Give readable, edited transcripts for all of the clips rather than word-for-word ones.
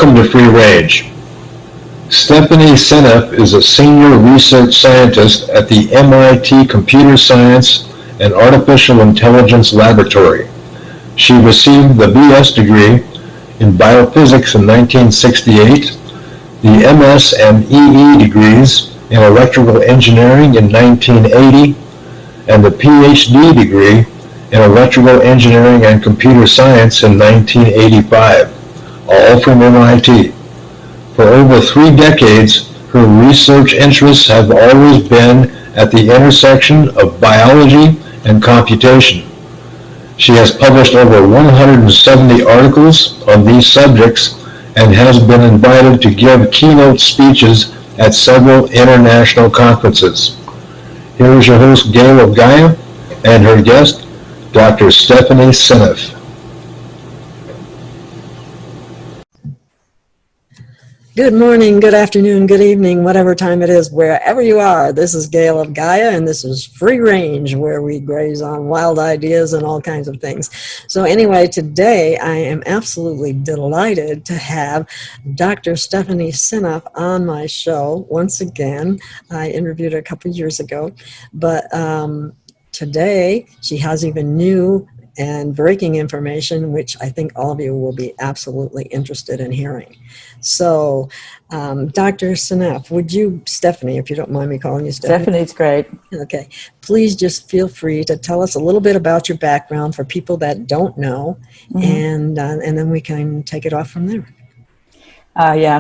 Welcome to Free Range. Stephanie Seneff is a senior research scientist at the MIT Computer Science and Artificial Intelligence Laboratory. She received the BS degree in biophysics in 1968, the MS and EE degrees in electrical engineering in 1980, and the PhD degree in electrical engineering and computer science in 1985, all from MIT. For over 3 decades, her research interests have always been at the intersection of biology and computation. She has published over 170 articles on these subjects and has been invited to give keynote speeches at several international conferences. Here is your host, Gail of Gaia, and her guest, Dr. Stephanie Seneff. Good morning, good afternoon, good evening, whatever time it is, wherever you are. This is Gail of Gaia, and this is Free Range, where we graze on wild ideas and all kinds of things. So anyway, today I am absolutely delighted to have Dr. Stephanie Seneff on my show once again. I interviewed her a couple of years ago, but today she has even new and breaking information, which I think all of you will be absolutely interested in hearing. So, Dr. Seneff, would you, Stephanie, if you don't mind me calling you Stephanie? Stephanie's great. Okay. Please just feel free to tell us a little bit about your background for people that don't know, and then we can take it off from there.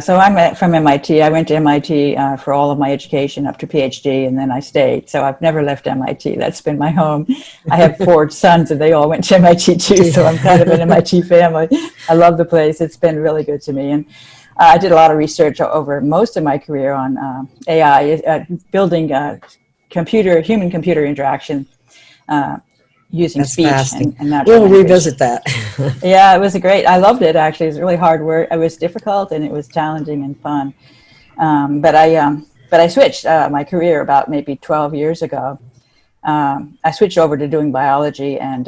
So I'm from MIT. I went to MIT for all of my education up to PhD, and then I stayed. So I've never left MIT. That's been my home. I have 4 sons, and they all went to MIT too, so I'm kind of an MIT family. I love the place. It's been really good to me. And I did a lot of research over most of my career on AI, building human-computer interaction using That's speech and natural We'll language. revisit that. Yeah, it was great. I loved it, actually. It was really hard work. It was difficult, and it was challenging and fun. But I switched my career about maybe 12 years ago. I switched over to doing biology and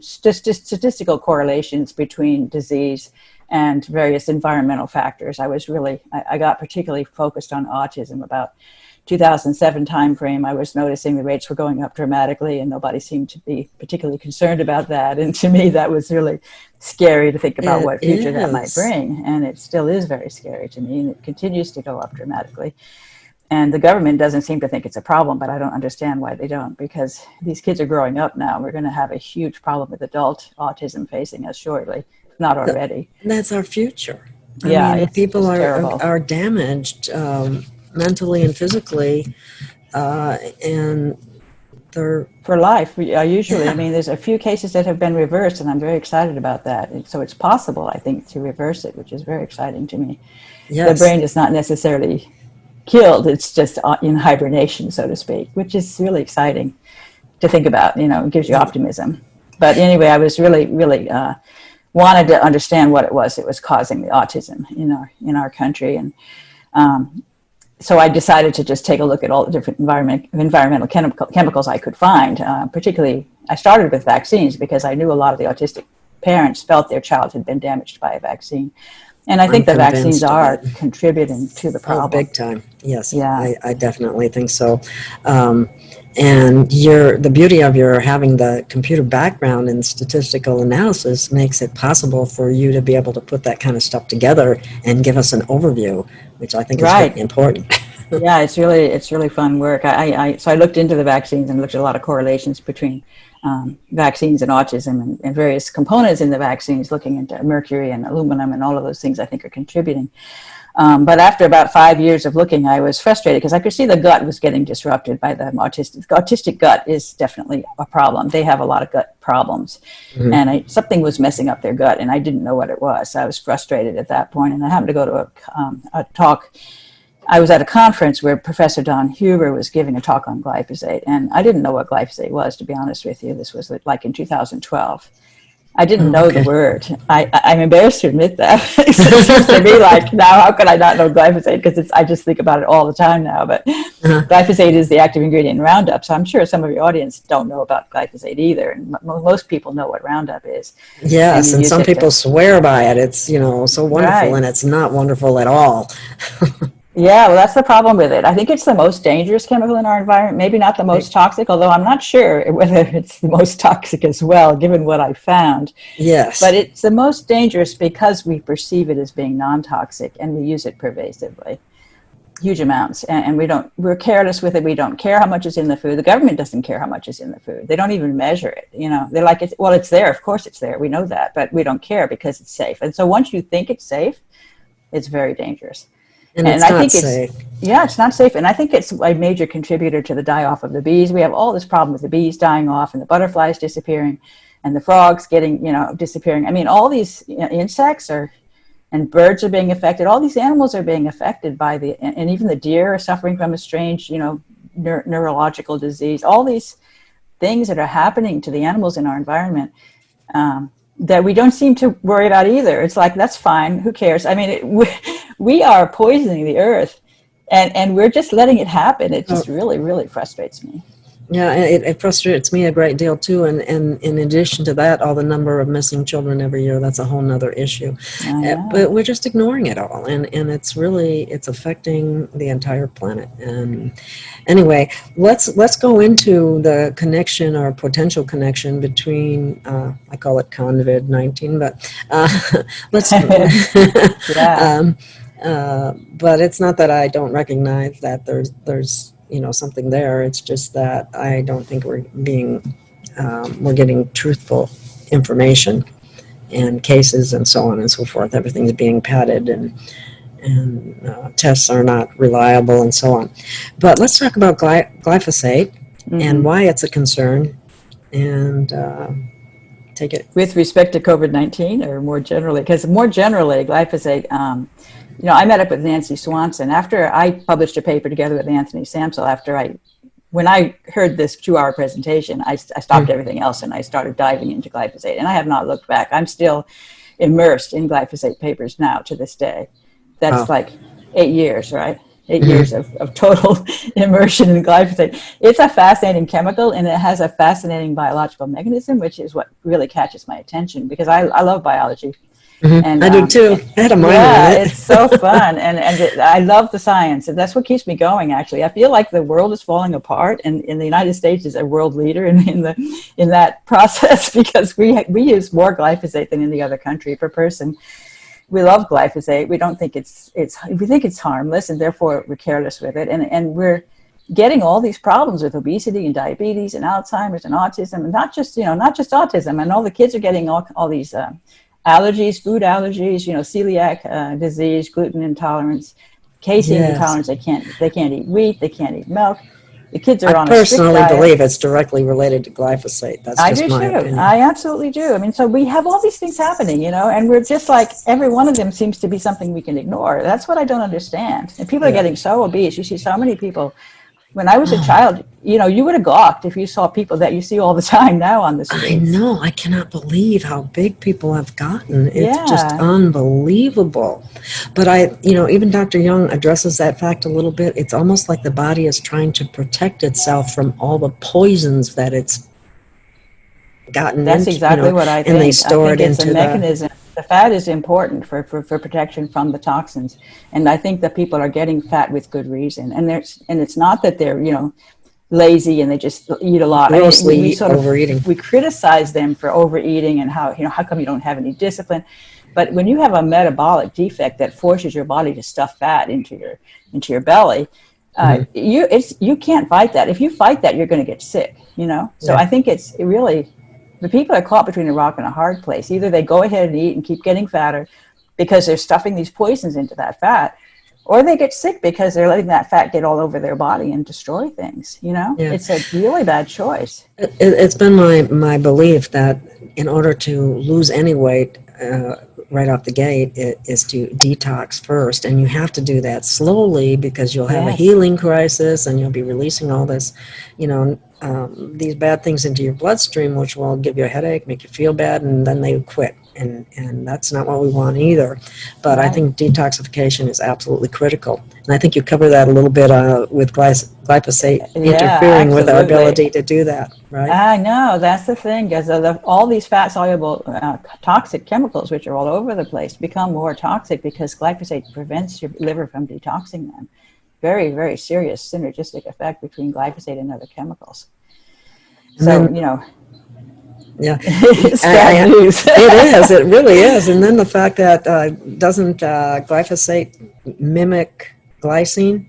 just statistical correlations between disease and various environmental factors. I got particularly focused on autism. About 2007 timeframe, I was noticing the rates were going up dramatically, and nobody seemed to be particularly concerned about that. And to me, that was really scary to think about what future that might bring. And it still is very scary to me, and it continues to go up dramatically. And the government doesn't seem to think it's a problem, but I don't understand why they don't, because these kids are growing up now. We're going to have a huge problem with adult autism facing us shortly, if not already. And that's our future. I mean, people are damaged mentally and physically, and they're for life usually. I mean, there's a few cases that have been reversed, and I'm very excited about that. And so it's possible, I think, to reverse it, which is very exciting to me. Yes. The brain is not necessarily killed, it's just in hibernation, so to speak, which is really exciting to think about. It gives you optimism. But anyway, I was really wanted to understand what it was that was causing the autism in our country. And so I decided to just take a look at all the different environmental chemicals I could find. Particularly, I started with vaccines because I knew a lot of the autistic parents felt their child had been damaged by a vaccine. And I think the vaccines are contributing to the problem. Oh, big time. Yes, yeah. I definitely think so. And the beauty of your having the computer background in statistical analysis makes it possible for you to be able to put that kind of stuff together and give us an overview, which I think is really important. Yeah, it's really fun work. So I looked into the vaccines and looked at a lot of correlations between vaccines and autism and various components in the vaccines, looking into mercury and aluminum and all of those things I think are contributing. But after about 5 years of looking, I was frustrated because I could see the gut was getting disrupted by the autistic. The autistic gut is definitely a problem. They have a lot of gut problems. Mm-hmm. And something was messing up their gut, and I didn't know what it was. I was frustrated at that point, and I happened to go to a talk. I was at a conference where Professor Don Huber was giving a talk on glyphosate, and I didn't know what glyphosate was, to be honest with you. This was like in 2012. I didn't Oh, know the okay. word. I'm embarrassed to admit that. It seems to me like now, how could I not know glyphosate? Because I just think about it all the time now. But Uh-huh. glyphosate is the active ingredient in Roundup, so I'm sure some of your audience don't know about glyphosate either. And most people know what Roundup is, and Yes, you and use some it to, people swear by it. It's, so wonderful, right. and it's not wonderful at all. Yeah, well, that's the problem with it. I think it's the most dangerous chemical in our environment. Maybe not the most toxic, although I'm not sure whether it's the most toxic as well, given what I found. But Yes. it's the most dangerous because we perceive it as being non-toxic and we use it pervasively, huge amounts. And we're careless with it. We don't care how much is in the food. The government doesn't care how much is in the food. They don't even measure it. They're like, well, it's there. Of course it's there. We know that, but we don't care because it's safe. And so once you think it's safe, it's very dangerous. And And it's I not think safe. it's not safe. And I think it's a major contributor to the die off of the bees. We have all this problem with the bees dying off and the butterflies disappearing and the frogs getting, disappearing. I mean, all these insects and birds are being affected. All these animals are being affected by and even the deer are suffering from a strange, neurological disease. All these things that are happening to the animals in our environment, that we don't seem to worry about either. It's like, that's fine. Who cares? I mean, we are poisoning the earth and we're just letting it happen. It just really, really frustrates me. Yeah, it frustrates me a great deal too. And in addition to that, all the number of missing children every year, that's a whole nother issue. I But know. we're just ignoring it all. And it's affecting the entire planet. And anyway, let's go into the connection or potential connection between, I call it COVID-19, but let's, Yeah. but it's not that I don't recognize that there's something there. It's just that I don't think we're getting truthful information and cases and so on and so forth. Everything's being padded and tests are not reliable and so on. But let's talk about glyphosate and Mm-hmm. why it's a concern and take it. With respect to COVID-19 or more generally, because more generally, glyphosate, I met up with Nancy Swanson after I published a paper together with Anthony Samsel. When I heard this 2-hour presentation, I stopped everything else and I started diving into glyphosate, and I have not looked back. I'm still immersed in glyphosate papers now to this day. That's Wow. like 8 years, right? 8 Mhm. years of total immersion in glyphosate. It's a fascinating chemical and it has a fascinating biological mechanism, which is what really catches my attention because I love biology. And I do too. I had a minor in yeah, it. it's so fun, and I love the science, and that's what keeps me going. Actually, I feel like the world is falling apart, and the United States is a world leader in that process because we use more glyphosate than any other country per person. We love glyphosate. We don't think we think it's harmless, and therefore we're careless with it, and we're getting all these problems with obesity and diabetes and Alzheimer's and autism, and not just autism, and all the kids are getting all these allergies, food allergies, celiac disease, gluten intolerance, casein Yes. intolerance. They can't eat wheat. They can't eat milk. The kids I are on a strict personally diet. believe it's directly related to glyphosate. That's I just do my too. opinion. I absolutely do. I mean, so we have all these things happening, and we're just like, every one of them seems to be something we can ignore. That's what I don't understand. And people are Yeah. getting so obese. You see so many people. When I was a child, you would have gawked if you saw people that you see all the time now on the I streets. know. I cannot believe how big people have gotten. It's just Yeah. unbelievable. But even Dr. Young addresses that fact a little bit. It's almost like the body is trying to protect itself from all the poisons that it's gotten That's into, exactly what I and they think. I store think it it's a into the. mechanism. The fat is important for protection from the toxins. And I think that people are getting fat with good reason. And it's not that they're, lazy and they just eat a lot. I mean, we Grossly sort of, overeating. we criticize them for overeating and how come you don't have any discipline? But when you have a metabolic defect that forces your body to stuff fat into your belly, you can't fight that. If you fight that, you're going to get sick, So Yeah. I think it's really, the people are caught between a rock and a hard place. Either they go ahead and eat and keep getting fatter because they're stuffing these poisons into that fat, or they get sick because they're letting that fat get all over their body and destroy things. Yeah. It's a really bad choice. It's been my belief that in order to lose any weight right off the gate, it is to detox first. And you have to do that slowly because you'll have a Yes. healing crisis and you'll be releasing all this, these bad things into your bloodstream, which will give you a headache, make you feel bad, and then they quit. And that's not what we want either. But I Right. think detoxification is absolutely critical. And I think you cover that a little bit with glyphosate Yeah, interfering with our absolutely. ability to do that, right? I know, that's the thing, because all these fat-soluble toxic chemicals, which are all over the place, become more toxic because glyphosate prevents your liver from detoxing them. Very, very serious synergistic effect between glyphosate and other chemicals. And So, then, you know, yeah, it's bad news. it is. It really is. And then the fact that doesn't glyphosate mimic glycine,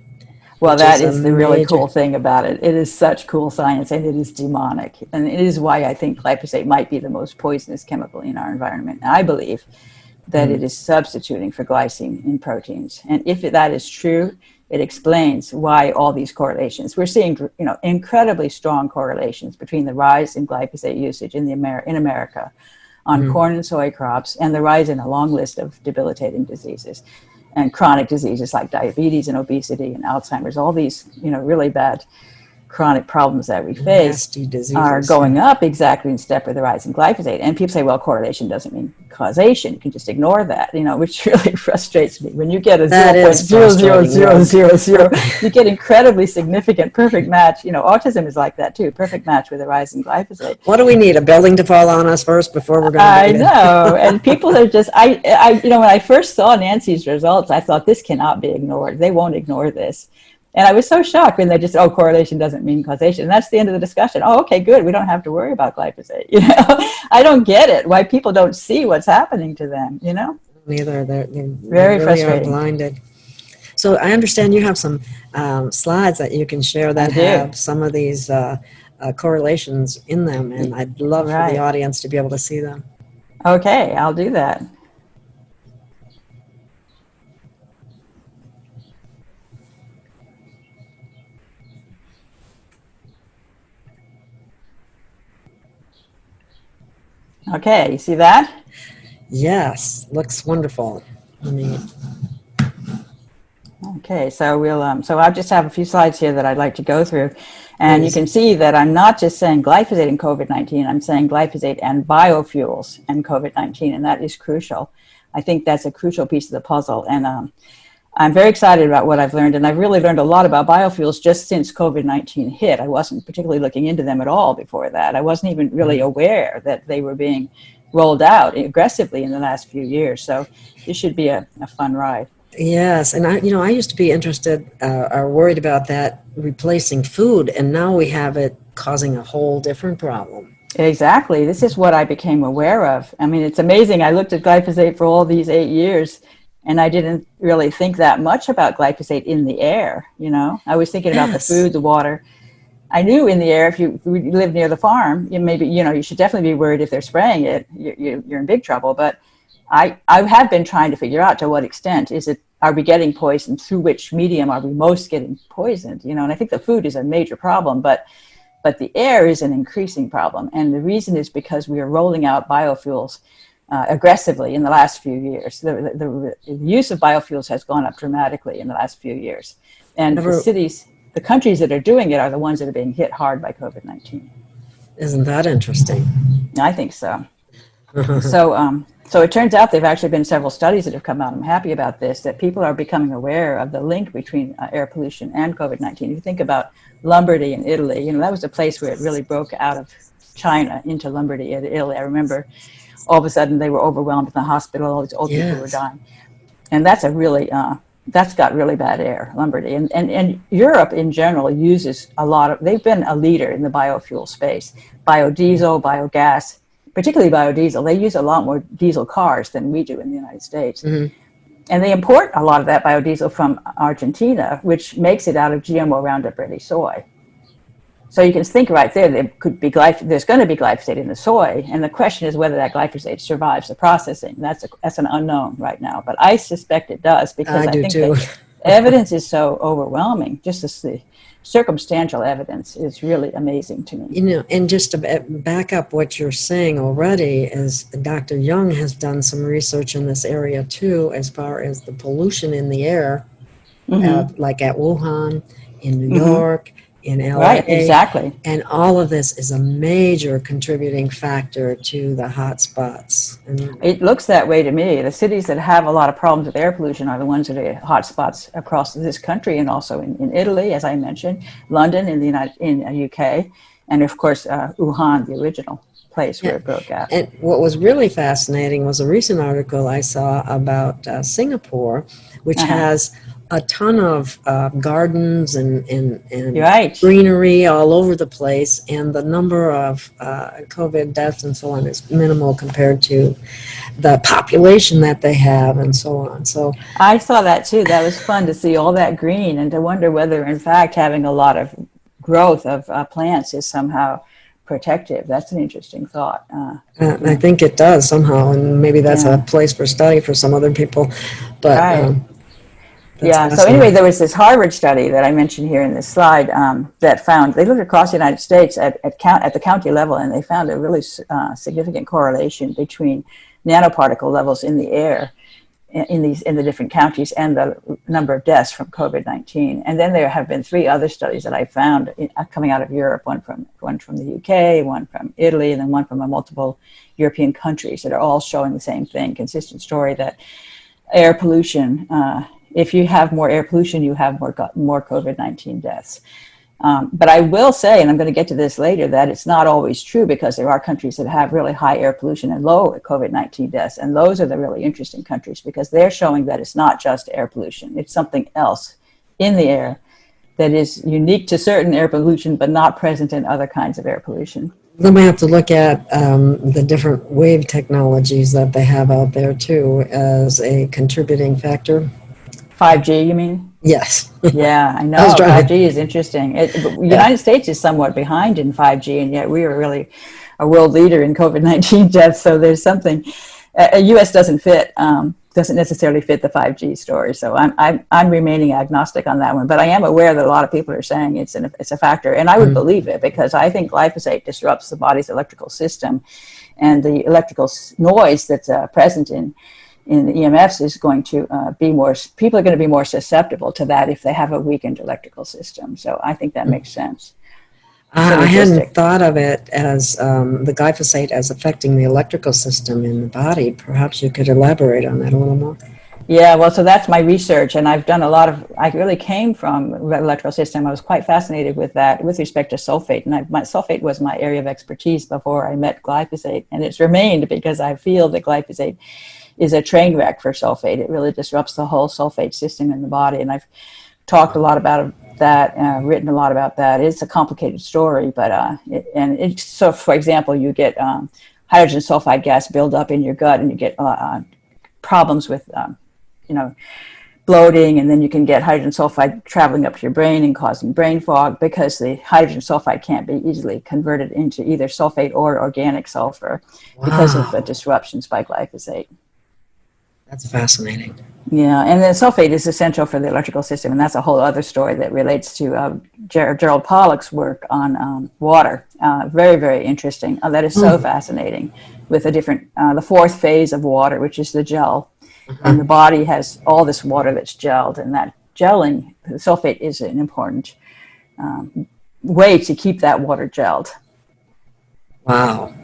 Well, which that is a is the really major. cool thing about it. It is such cool science, and it is demonic. And it is why I think glyphosate might be the most poisonous chemical in our environment. And I believe that it is substituting for glycine in proteins. And if that is true, it explains why all these correlations. We're seeing, you know, incredibly strong correlations between the rise in glyphosate usage in America on corn and soy crops, and the rise in a long list of debilitating diseases and chronic diseases like diabetes and obesity and Alzheimer's. All these, you know, really bad chronic problems that we face Nasty are diseases. going up exactly in step with the rise in glyphosate. And people say, well, correlation doesn't mean causation. You can just ignore that, you know, which really frustrates me. When you get a That is frustrating, yes. 0.00000, you get incredibly significant perfect match. You know, autism is like that too. Perfect match with the rise in glyphosate. What do we need? A building to fall on us first before we're going to I beat it? know. And people are just, you know, when I first saw Nancy's results, I thought this cannot be ignored. They won't ignore this. And I was so shocked when they just, oh, correlation doesn't mean causation. And that's the end of the discussion. Oh, okay, good. We don't have to worry about glyphosate. You know, I don't get it. Why people don't see what's happening to them, you know? Neither. They Very really are frustrating. blinded. So I understand you have some slides that you can share I that do. have some of these correlations in them. And I'd love for the Right. audience to be able to see them. Okay, I'll do that. Okay, you see that? Yes, looks wonderful. I mean, Okay, so so I just have a few slides here that I'd like to go through. And you please. can see that I'm not just saying glyphosate and COVID-19, I'm saying glyphosate and biofuels and COVID-19, and that is crucial. I think that's a crucial piece of the puzzle. And I'm very excited about what I've learned, and I've really learned a lot about biofuels just since COVID-19 hit. I wasn't particularly looking into them at all before that. I wasn't even really aware that they were being rolled out aggressively in the last few years. So this should be a fun ride. Yes, and I used to be interested or worried about that replacing food, and now we have it causing a whole different problem. Exactly. This is what I became aware of. I mean, it's amazing. I looked at glyphosate for all these 8 years, and I didn't really think that much about glyphosate in the air. You know, I was thinking about the Yes, food, the water. I knew in the air, if you live near the farm, you should definitely be worried if they're spraying it. You're in big trouble. But I have been trying to figure out to what extent are we getting poisoned? Through which medium are we most getting poisoned? You know, and I think the food is a major problem, but the air is an increasing problem. And the reason is because we are rolling out biofuels aggressively in the last few years. The use of biofuels has gone up dramatically in the last few years. And never, the countries that are doing it are the ones that are being hit hard by COVID-19. isn't that interesting? I think so. So it turns out there have actually been several studies that have come out. I'm happy about this, that people are becoming aware of the link between air pollution and COVID-19. If you think about Lombardy in Italy, you know, that was a place where it really broke out of China into Lombardy in Italy. I remember all of a sudden they were overwhelmed in the hospital, all these old people were Yes. dying. And that's a really, that's got really bad air, Lombardy. And Europe in general uses they've been a leader in the biofuel space, biodiesel, biogas, particularly biodiesel. They use a lot more diesel cars than we do in the United States. Mm-hmm. And they import a lot of that biodiesel from Argentina, which makes it out of GMO Roundup Ready soy. So you can think right there, there's going to be glyphosate in the soy. And the question is whether that glyphosate survives the processing. That's an unknown right now. But I suspect it does, because I I do think too. the evidence is so overwhelming. Just the circumstantial evidence is really amazing to me. You know, and just to back up what you're saying already, is Dr. Young has done some research in this area too, as far as the pollution in the air, Mm-hmm. like at Wuhan, in New Mm-hmm. York, in LA. Right, exactly. And all of this is a major contributing factor to the hot spots. And It looks that way to me. The cities that have a lot of problems with air pollution are the ones that are hot spots across this country, and also in Italy, as I mentioned, London in the UK, and of course Wuhan, the original place where it broke out. And what was really fascinating was a recent article I saw about Singapore, which has a ton of gardens and Right. greenery all over the place, and the number of COVID deaths and so on is minimal compared to the population that they have and so on. So I saw that too. That was fun to see all that green and to wonder whether, in fact, having a lot of growth of plants is somehow protective. That's an interesting thought. I think it does somehow, and maybe that's a place for study for some other people. But right. that's Yeah. So anyway, there was this Harvard study that I mentioned here in this slide that found they looked across the United States at the county level, and they found a really significant correlation between nanoparticle levels in the air in the different counties and the number of deaths from COVID-19. And then there have been 3 other studies that I found coming out of Europe, one from the UK, one from Italy, and then one from multiple European countries that are all showing the same thing, consistent story that air pollution, if you have more air pollution, you have more COVID-19 deaths. But I will say, and I'm going to get to this later, that it's not always true, because there are countries that have really high air pollution and low COVID-19 deaths. And those are the really interesting countries, because they're showing that it's not just air pollution. It's something else in the air that is unique to certain air pollution, but not present in other kinds of air pollution. Then we have to look at the different wave technologies that they have out there too as a contributing factor. 5G, you mean? Yes. Yeah, I know. 5G is interesting. The United States is somewhat behind in 5G, and yet we are really a world leader in COVID-19 deaths. So there's something. U.S. doesn't necessarily fit the 5G story. So I'm remaining agnostic on that one. But I am aware that a lot of people are saying it's a factor, and I would believe it, because I think glyphosate disrupts the body's electrical system, and the electrical noise that's present in the EMFs is going to people are going to be more susceptible to that if they have a weakened electrical system. So I think that makes sense. I hadn't thought of it as the glyphosate as affecting the electrical system in the body. Perhaps you could elaborate on that a little more. Yeah, well, so that's my research, and I've done I really came from the electrical system. I was quite fascinated with that with respect to sulfate, and sulfate was my area of expertise before I met glyphosate, and it's remained, because I feel that glyphosate is a train wreck for sulfate. It really disrupts the whole sulfate system in the body, and I've talked a lot about that, written a lot about that. It's a complicated story, but so for example, you get hydrogen sulfide gas build up in your gut, and you get problems with bloating, and then you can get hydrogen sulfide traveling up to your brain and causing brain fog, because the hydrogen sulfide can't be easily converted into either sulfate or organic sulfur because of the disruptions by glyphosate. That's fascinating. Yeah, and then sulfate is essential for the electrical system, and that's a whole other story that relates to Gerald Pollack's work on water. Very, very interesting. That is so fascinating, with the 4th phase of water, which is the gel. And the body has all this water that's gelled, and that gelling, the sulfate is an important way to keep that water gelled. Wow.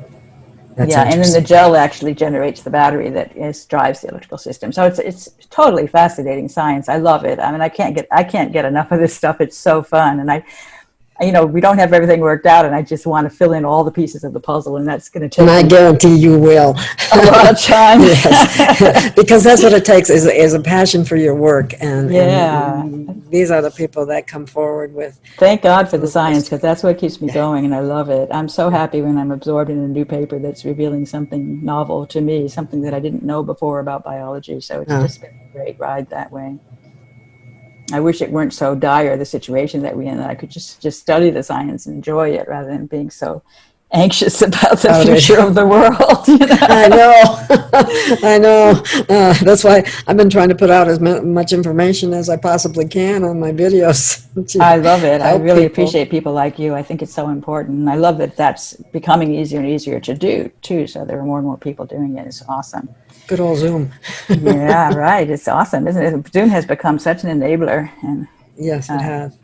That's and then the gel actually generates the battery that drives the electrical system. So it's totally fascinating science. I love it. I mean, I can't get enough of this stuff. It's so fun, and we don't have everything worked out, and I just want to fill in all the pieces of the puzzle, and that's going to take. And I guarantee you will. A lot of time. Yes, because that's what it takes is a passion for your work, and these are the people that come forward with. Thank God for the science, because that's what keeps me going, and I love it. I'm so happy when I'm absorbed in a new paper that's revealing something novel to me, something that I didn't know before about biology. So it's just been a great ride that way. I wish it weren't so dire, the situation that we're in, that I could just study the science and enjoy it, rather than being so anxious about the future of the world. I know. That's why I've been trying to put out as much information as I possibly can on my videos. I love it. I really appreciate people like you. I think it's so important. And I love that that's becoming easier and easier to do, too. So there are more and more people doing it. It's awesome. Good old Zoom. Yeah, right. It's awesome, isn't it? Zoom has become such an enabler. And yes, it has.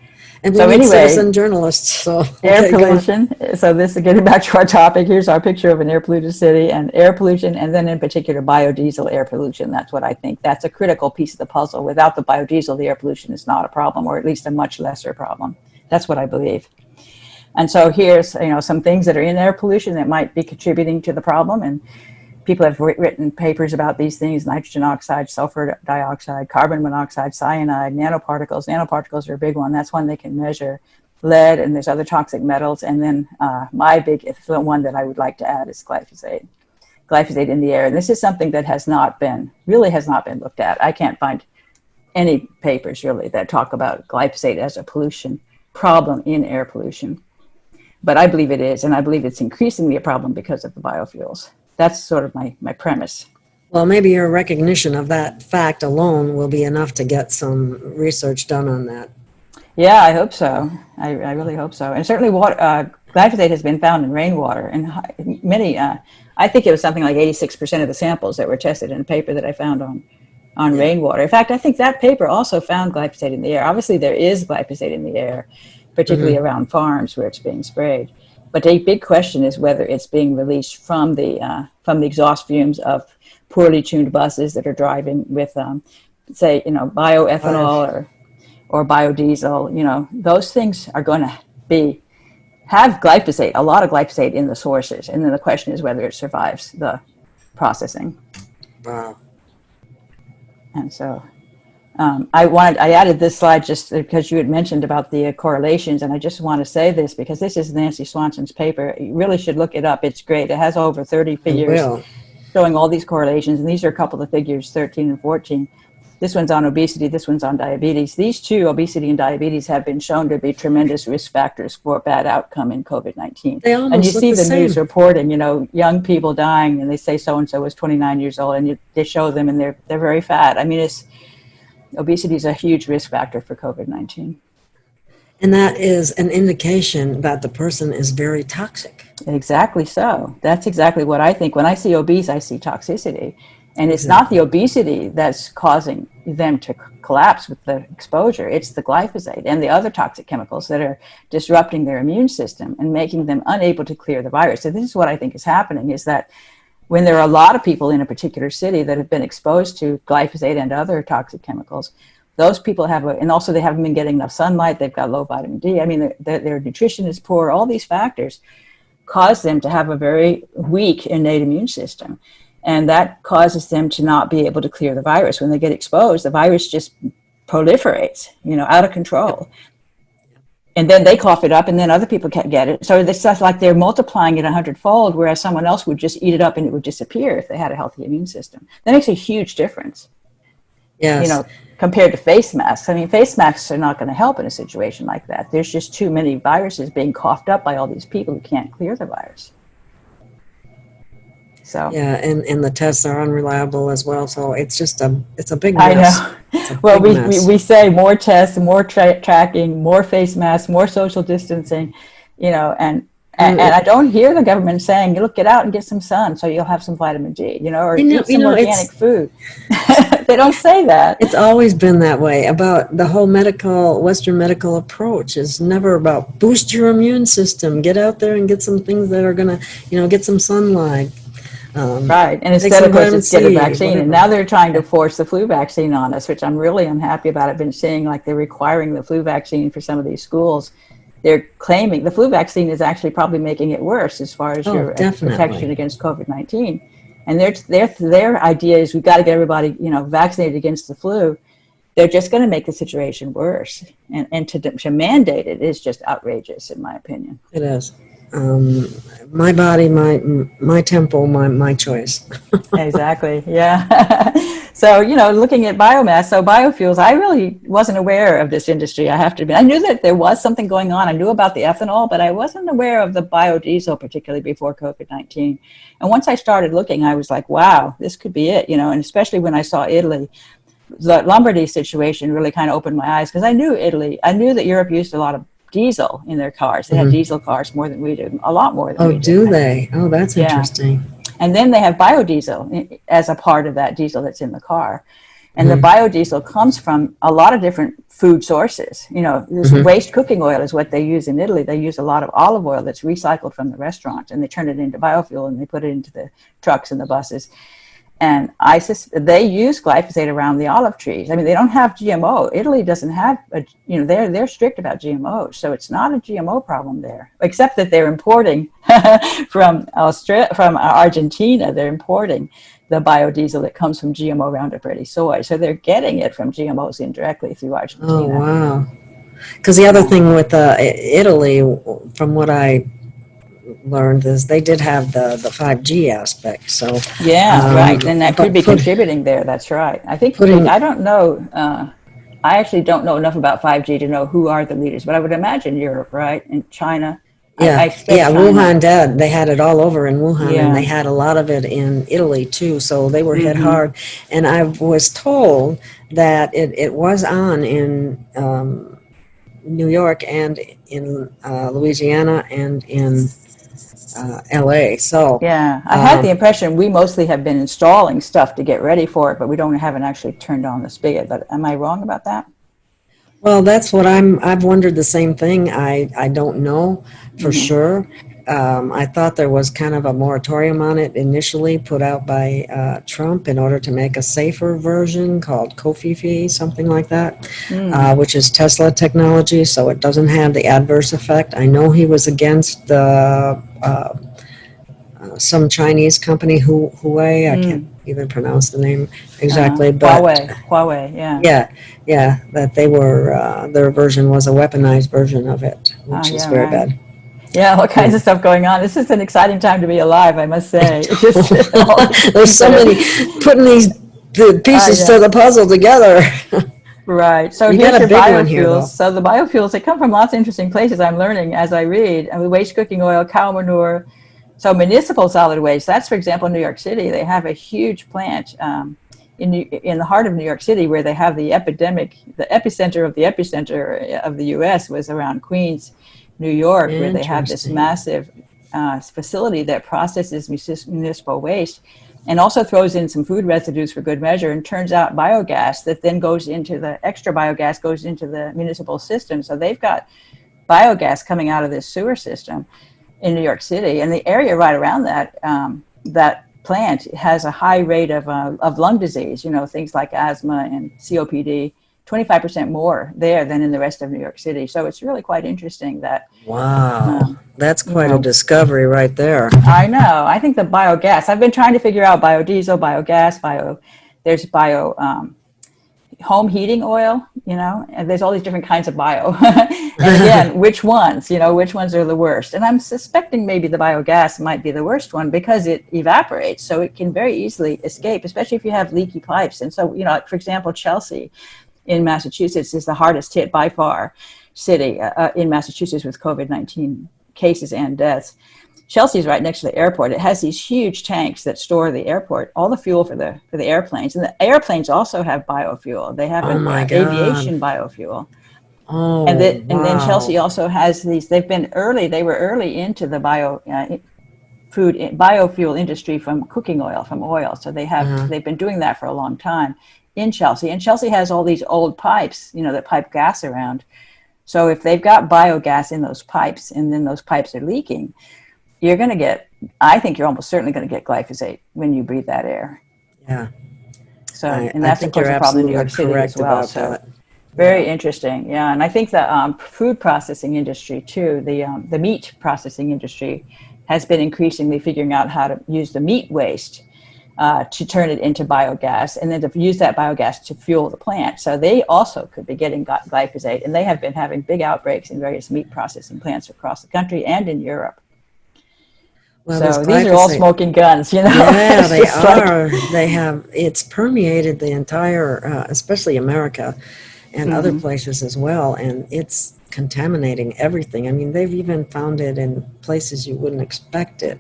And we So need anyway, citizen journalists. So air okay, go on. pollution. So this is getting back to our topic. Here's our picture of an air polluted city, and air pollution, and then in particular biodiesel air pollution. That's what I think. That's a critical piece of the puzzle. Without the biodiesel, the air pollution is not a problem, or at least a much lesser problem. That's what I believe. And so here's some things that are in air pollution that might be contributing to the problem. And people have written papers about these things: nitrogen oxide, sulfur dioxide, carbon monoxide, cyanide, nanoparticles. Nanoparticles are a big one. That's one they can measure. Lead, and there's other toxic metals. And then my big one that I would like to add is glyphosate. Glyphosate in the air. And this is something that has not been looked at. I can't find any papers really that talk about glyphosate as a pollution problem in air pollution. But I believe it is, and I believe it's increasingly a problem because of the biofuels. That's sort of my premise. Well, maybe your recognition of that fact alone will be enough to get some research done on that. Yeah, I hope so. I really hope so. And certainly glyphosate has been found in rainwater. And many, I think it was something like 86% of the samples that were tested in a paper that I found on rainwater. In fact, I think that paper also found glyphosate in the air. Obviously, there is glyphosate in the air, particularly around farms where it's being sprayed. But a big question is whether it's being released from the exhaust fumes of poorly tuned buses that are driving with, say, bioethanol or biodiesel. Those things are going to have glyphosate, a lot of glyphosate in the sources. And then the question is whether it survives the processing. Wow. And so I added this slide just because you had mentioned about the correlations, and I just want to say this because this is Nancy Swanson's paper. You really should look it up. It's great. It has over 30 figures showing all these correlations, and these are a couple of figures, 13 and 14. This one's on obesity, this one's on diabetes. These two, obesity and diabetes, have been shown to be tremendous risk factors for bad outcome in COVID-19. And you see the news reporting, young people dying, and they say so-and-so was 29 years old, and they show them, and they're very fat. I mean, obesity is a huge risk factor for COVID-19. And that is an indication that the person is very toxic. Exactly so. That's exactly what I think. When I see obese, I see toxicity. And it's not the obesity that's causing them to collapse with the exposure. It's the glyphosate and the other toxic chemicals that are disrupting their immune system and making them unable to clear the virus. So this is what I think is happening, is that when there are a lot of people in a particular city that have been exposed to glyphosate and other toxic chemicals, those people and also they haven't been getting enough sunlight, they've got low vitamin D, I mean, their nutrition is poor, all these factors cause them to have a very weak innate immune system. And that causes them to not be able to clear the virus. When they get exposed, the virus just proliferates, out of control. And then they cough it up, and then other people can't get it. So it's just like they're multiplying it 100-fold, whereas someone else would just eat it up and it would disappear if they had a healthy immune system. That makes a huge difference. Yes. Compared to face masks. I mean, face masks are not going to help in a situation like that. There's just too many viruses being coughed up by all these people who can't clear the virus. So yeah, and the tests are unreliable as well. So it's just it's a big mess. I know. Well, we say more tests, more tracking, more face masks, more social distancing, and I don't hear the government saying, look, get out and get some sun so you'll have some vitamin D, or eat some organic food. They don't say that. It's always been that way. About the whole Western medical approach is never about boost your immune system, get out there and get some things that are going to, get some sunlight. Right, and instead of course, get a vaccine, whatever. And now they're trying to force the flu vaccine on us, which I'm really unhappy about. I've been seeing like they're requiring the flu vaccine for some of these schools. They're claiming the flu vaccine is actually probably making it worse as far as your protection against COVID-19. And their idea is we've got to get everybody, vaccinated against the flu. They're just going to make the situation worse, and to mandate it is just outrageous, in my opinion. It is. My body, my temple, my choice. Exactly. Yeah. So, looking at biomass, so biofuels, I really wasn't aware of this industry, I have to admit. I knew that there was something going on. I knew about the ethanol, but I wasn't aware of the biodiesel, particularly before COVID-19. And once I started looking, I was like, wow, this could be it, and especially when I saw Italy. The Lombardy situation really kind of opened my eyes, because I knew that Europe used a lot of diesel in their cars. They have diesel cars more than we do, a lot more than we do. Oh, do they? Oh, that's interesting. And then they have biodiesel as a part of that diesel that's in the car. And the biodiesel comes from a lot of different food sources. You know, this waste cooking oil is what they use in Italy. They use a lot of olive oil that's recycled from the restaurant, and they turn it into biofuel, and they put it into the trucks and the buses. And they use glyphosate around the olive trees. I mean, they don't have GMO. Italy doesn't have, they're strict about GMOs. So it's not a GMO problem there, except that they're importing from Argentina. They're importing the biodiesel that comes from GMO Roundup Ready soy. So they're getting it from GMOs indirectly through Argentina. Oh, wow. Because the other thing with Italy, from what I learned, is they did have the 5G aspect. So right, and that could be contributing there. That's right. I think I don't know. I actually don't know enough about 5G to know who are the leaders, but I would imagine Europe, right, and China. Yeah, China. Wuhan they had it all over in Wuhan, and they had a lot of it in Italy too. So they were hit hard, and I was told that it was on in New York and in Louisiana and in LA. So I had the impression we mostly have been installing stuff to get ready for it, but we haven't actually turned on the spigot. But am I wrong about that? Well, that's what I've wondered the same thing. I don't know for sure. I thought there was kind of a moratorium on it initially put out by Trump in order to make a safer version called Kofifi, something like that, which is Tesla technology, so it doesn't have the adverse effect. I know he was against the some Chinese company, Huawei. I can't even pronounce the name exactly, but Huawei, yeah, that they were their version was a weaponized version of it, which is very bad. Yeah, all kinds of stuff going on. This is an exciting time to be alive, I must say. There's so many putting the pieces to the puzzle together. Right. So here's your biofuels. So the biofuels, they come from lots of interesting places. I'm learning as I read. Waste cooking oil, cow manure. So municipal solid waste, that's, for example, New York City. They have a huge plant in the heart of New York City where they have the epicenter of the U.S. was around Queens, New York, where they have this massive facility that processes municipal waste and also throws in some food residues for good measure, and turns out biogas that then goes into the extra biogas goes into the municipal system. So they've got biogas coming out of this sewer system in New York City, and the area right around that plant has a high rate of lung disease, things like asthma and COPD, 25% more there than in the rest of New York City. So it's really quite interesting that. Wow, that's quite a discovery right there. I know. I think the biogas, I've been trying to figure out biodiesel, biogas, there's home heating oil, and there's all these different kinds of bio. And again, which ones are the worst? And I'm suspecting maybe the biogas might be the worst one because it evaporates, so it can very easily escape, especially if you have leaky pipes. And so, for example, Chelsea in Massachusetts is the hardest hit by far city in Massachusetts with COVID-19 cases and deaths. Chelsea is right next to the airport. It has these huge tanks that store the airport, all the fuel for the airplanes. And the airplanes also have biofuel. They have aviation biofuel. Oh, and then Chelsea also has these, they were early into the biofuel industry from cooking oil, from oil. So they've been doing that for a long time in Chelsea. And Chelsea has all these old pipes, that pipe gas around. So if they've got biogas in those pipes and then those pipes are leaking, I think you're almost certainly going to get glyphosate when you breathe that air. Yeah. So, and that's of course a problem in New York City as well. So very interesting. Yeah. And I think the food processing industry too, the meat processing industry has been increasingly figuring out how to use the meat waste to turn it into biogas and then to use that biogas to fuel the plant. So they also could be getting glyphosate, and they have been having big outbreaks in various meat processing plants across the country and in Europe. Well, so these are all smoking guns, Yeah, they are. It's permeated the entire, especially America and other places as well, and it's contaminating everything. I mean, they've even found it in places you wouldn't expect it.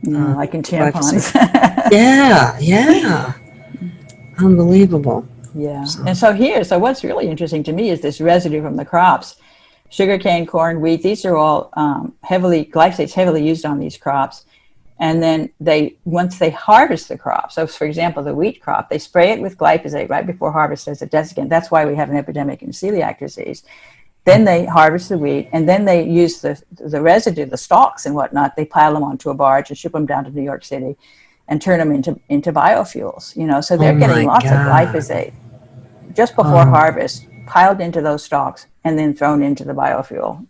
Like in tampons. Yeah. Unbelievable. Yeah. And so what's really interesting to me is this residue from the crops. Sugarcane, corn, wheat, these are all glyphosate's heavily used on these crops. And then once they harvest the crop, so for example, the wheat crop, they spray it with glyphosate right before harvest as a desiccant. That's why we have an epidemic in celiac disease. Then they harvest the wheat, and then they use the residue, the stalks and whatnot. They pile them onto a barge and ship them down to New York City, and turn them into biofuels. So they're getting lots of glyphosate just before harvest, piled into those stalks, and then thrown into the biofuel.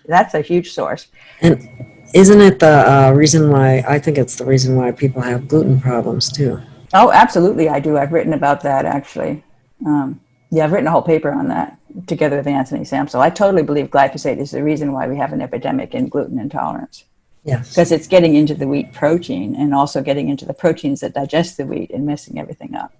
That's a huge source. And isn't it the reason why, I think it's the reason why people have gluten problems too? Oh, absolutely, I do. I've written about that, actually. I've written a whole paper on that together with Anthony Samsel. I totally believe glyphosate is the reason why we have an epidemic in gluten intolerance. Yes. Because it's getting into the wheat protein and also getting into the proteins that digest the wheat and messing everything up.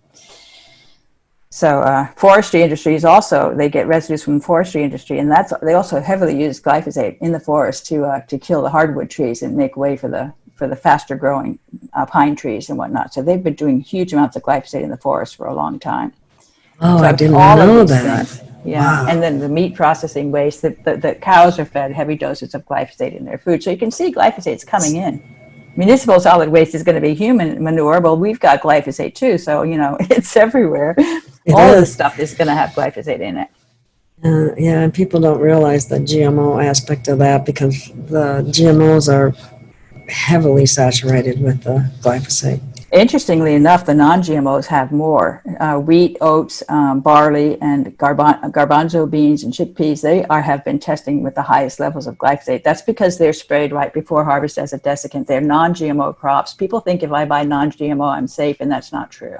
So forestry industries also, they get residues from the forestry industry, and they also heavily use glyphosate in the forest to kill the hardwood trees and make way for the faster growing pine trees and whatnot. So they've been doing huge amounts of glyphosate in the forest for a long time. Oh, So I didn't all know of these that. things. Yeah, Wow. and then the meat processing waste, the cows are fed heavy doses of glyphosate in their food. So you can see glyphosate's coming in. Municipal solid waste is going to be human manure. Well, we've got glyphosate too, so it's everywhere. All of this stuff is going to have glyphosate in it. Yeah, and people don't realize the GMO aspect of that, because the GMOs are heavily saturated with the glyphosate. Interestingly enough, the non-GMOs have more. Wheat, oats, barley, and garbanzo beans and chickpeas, they have been testing with the highest levels of glyphosate. That's because they're sprayed right before harvest as a desiccant. They're non-GMO crops. People think if I buy non-GMO, I'm safe, and that's not true.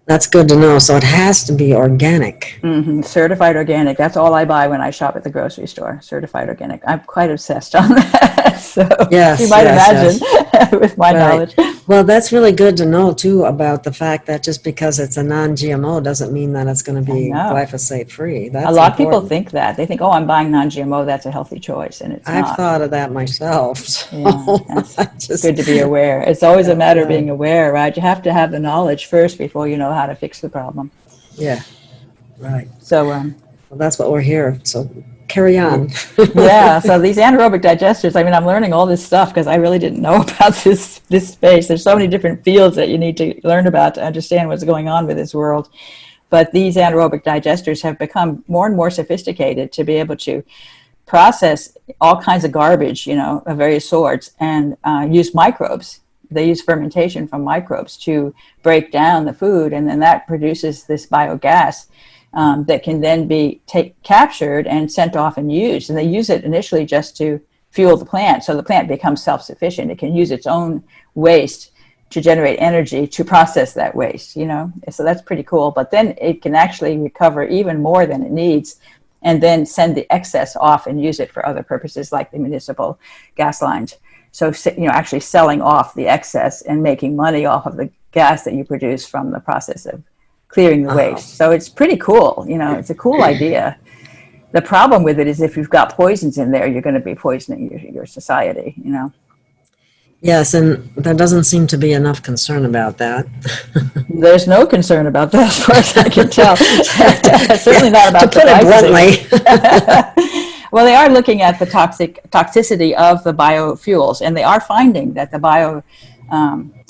That's good to know. So it has to be organic. Mm-hmm. Certified organic. That's all I buy when I shop at the grocery store. Certified organic. I'm quite obsessed on that. So Yes, you might yes, imagine with my knowledge. Well, that's really good to know too, about the fact that just because it's a non-GMO doesn't mean that it's going to be glyphosate free. That's a lot of people important. think that. They think, oh, I'm buying non-GMO, that's a healthy choice, and it's I've not. thought of that myself. So Yeah, that's good to be aware. It's always a matter of being aware, right? You have to have the knowledge first before you know how to fix the problem. Yeah, right. So well, that's what we're here. So carry on. Yeah, so these anaerobic digesters, I'm learning all this stuff because I really didn't know about this space. There's so many different fields that you need to learn about to understand what's going on with this world. But these anaerobic digesters have become more and more sophisticated to be able to process all kinds of garbage, of various sorts, and use microbes. They use fermentation from microbes to break down the food, and then that produces this biogas that can then be captured and sent off and used. And they use it initially just to fuel the plant, so the plant becomes self-sufficient. It can use its own waste to generate energy to process that waste, So that's pretty cool. But then it can actually recover even more than it needs, and then send the excess off and use it for other purposes like the municipal gas lines. So, actually selling off the excess and making money off of the gas that you produce from the process of clearing the waste. So it's pretty cool. It's a cool idea. The problem with it is if you've got poisons in there, you're going to be poisoning your society, Yes, and there doesn't seem to be enough concern about that. There's no concern about that as far as I can tell. Certainly not about to put it bluntly. Well, they are looking at the toxicity of the biofuels, and they are finding that the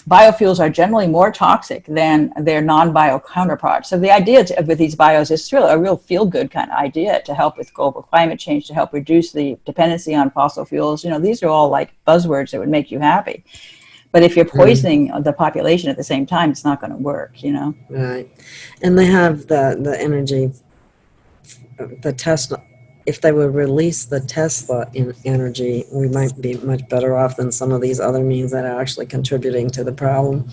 biofuels are generally more toxic than their non-bio counterparts. So the idea with these bios is still a real feel-good kind of idea to help with global climate change, to help reduce the dependency on fossil fuels. These are all like buzzwords that would make you happy. But if you're poisoning the population at the same time, it's not going to work, Right. And they have the energy, the Tesla. If they would release the Tesla energy, we might be much better off than some of these other means that are actually contributing to the problem.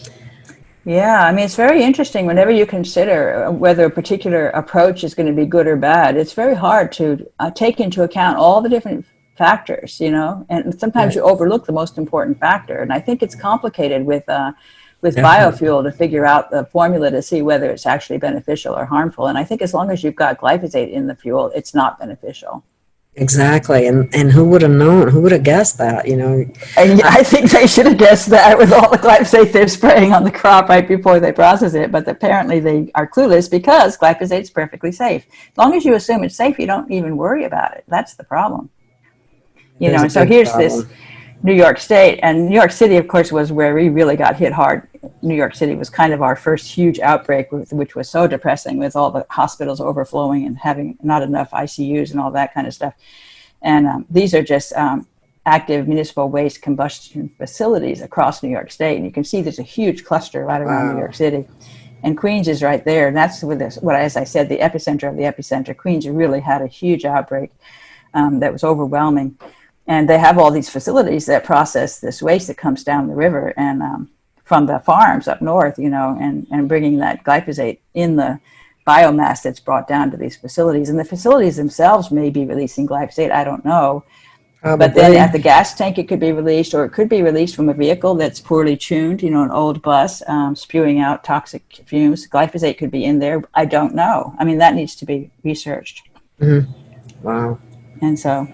Yeah, it's very interesting whenever you consider whether a particular approach is going to be good or bad. It's very hard to take into account all the different factors, and sometimes you overlook the most important factor. And I think it's complicated with biofuel to figure out the formula to see whether it's actually beneficial or harmful. And I think as long as you've got glyphosate in the fuel, it's not beneficial. Exactly. And who would have known? Who would have guessed that, And I think they should have guessed that with all the glyphosate they're spraying on the crop right before they process it. But apparently they are clueless because glyphosate is perfectly safe. As long as you assume it's safe, you don't even worry about it. That's the problem. And so here's New York State. And New York City, of course, was where we really got hit hard. New York City was kind of our first huge outbreak, which was so depressing, with all the hospitals overflowing and having not enough ICUs and all that kind of stuff. And these are just active municipal waste combustion facilities across New York State. And you can see there's a huge cluster right around New York City. And Queens is right there. And that's as I said, the epicenter of the epicenter. Queens really had a huge outbreak that was overwhelming. And they have all these facilities that process this waste that comes down the river and from the farms up north, and bringing that glyphosate in the biomass that's brought down to these facilities. And the facilities themselves may be releasing glyphosate, I don't know. Probably. But then at the gas tank, it could be released, or it could be released from a vehicle that's poorly tuned, an old bus spewing out toxic fumes. Glyphosate could be in there. I don't know. I mean, that needs to be researched. Mm-hmm. Wow. And so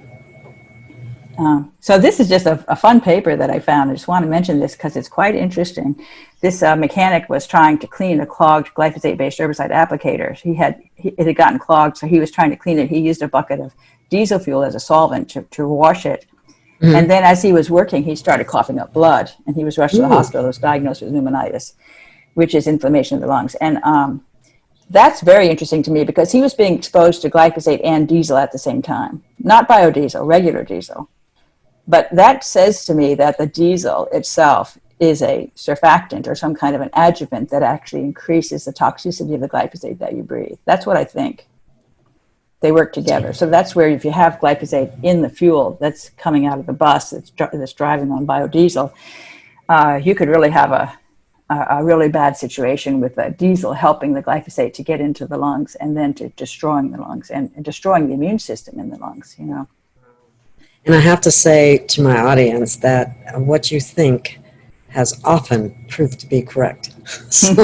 this is just a fun paper that I found. I just want to mention this because it's quite interesting. This mechanic was trying to clean a clogged glyphosate-based herbicide applicator. It had gotten clogged, so he was trying to clean it. He used a bucket of diesel fuel as a solvent to wash it. Mm-hmm. And then as he was working, he started coughing up blood, and he was rushed to the hospital. He was diagnosed with pneumonitis, which is inflammation of the lungs. And that's very interesting to me because he was being exposed to glyphosate and diesel at the same time. Not biodiesel, regular diesel. But that says to me that the diesel itself is a surfactant or some kind of an adjuvant that actually increases the toxicity of the glyphosate that you breathe. That's what I think. They work together. So that's where if you have glyphosate in the fuel that's coming out of the bus that's driving on biodiesel, you could really have a really bad situation with the diesel helping the glyphosate to get into the lungs and then to destroying the lungs and destroying the immune system in the lungs, And I have to say to my audience that what you think has often proved to be correct. So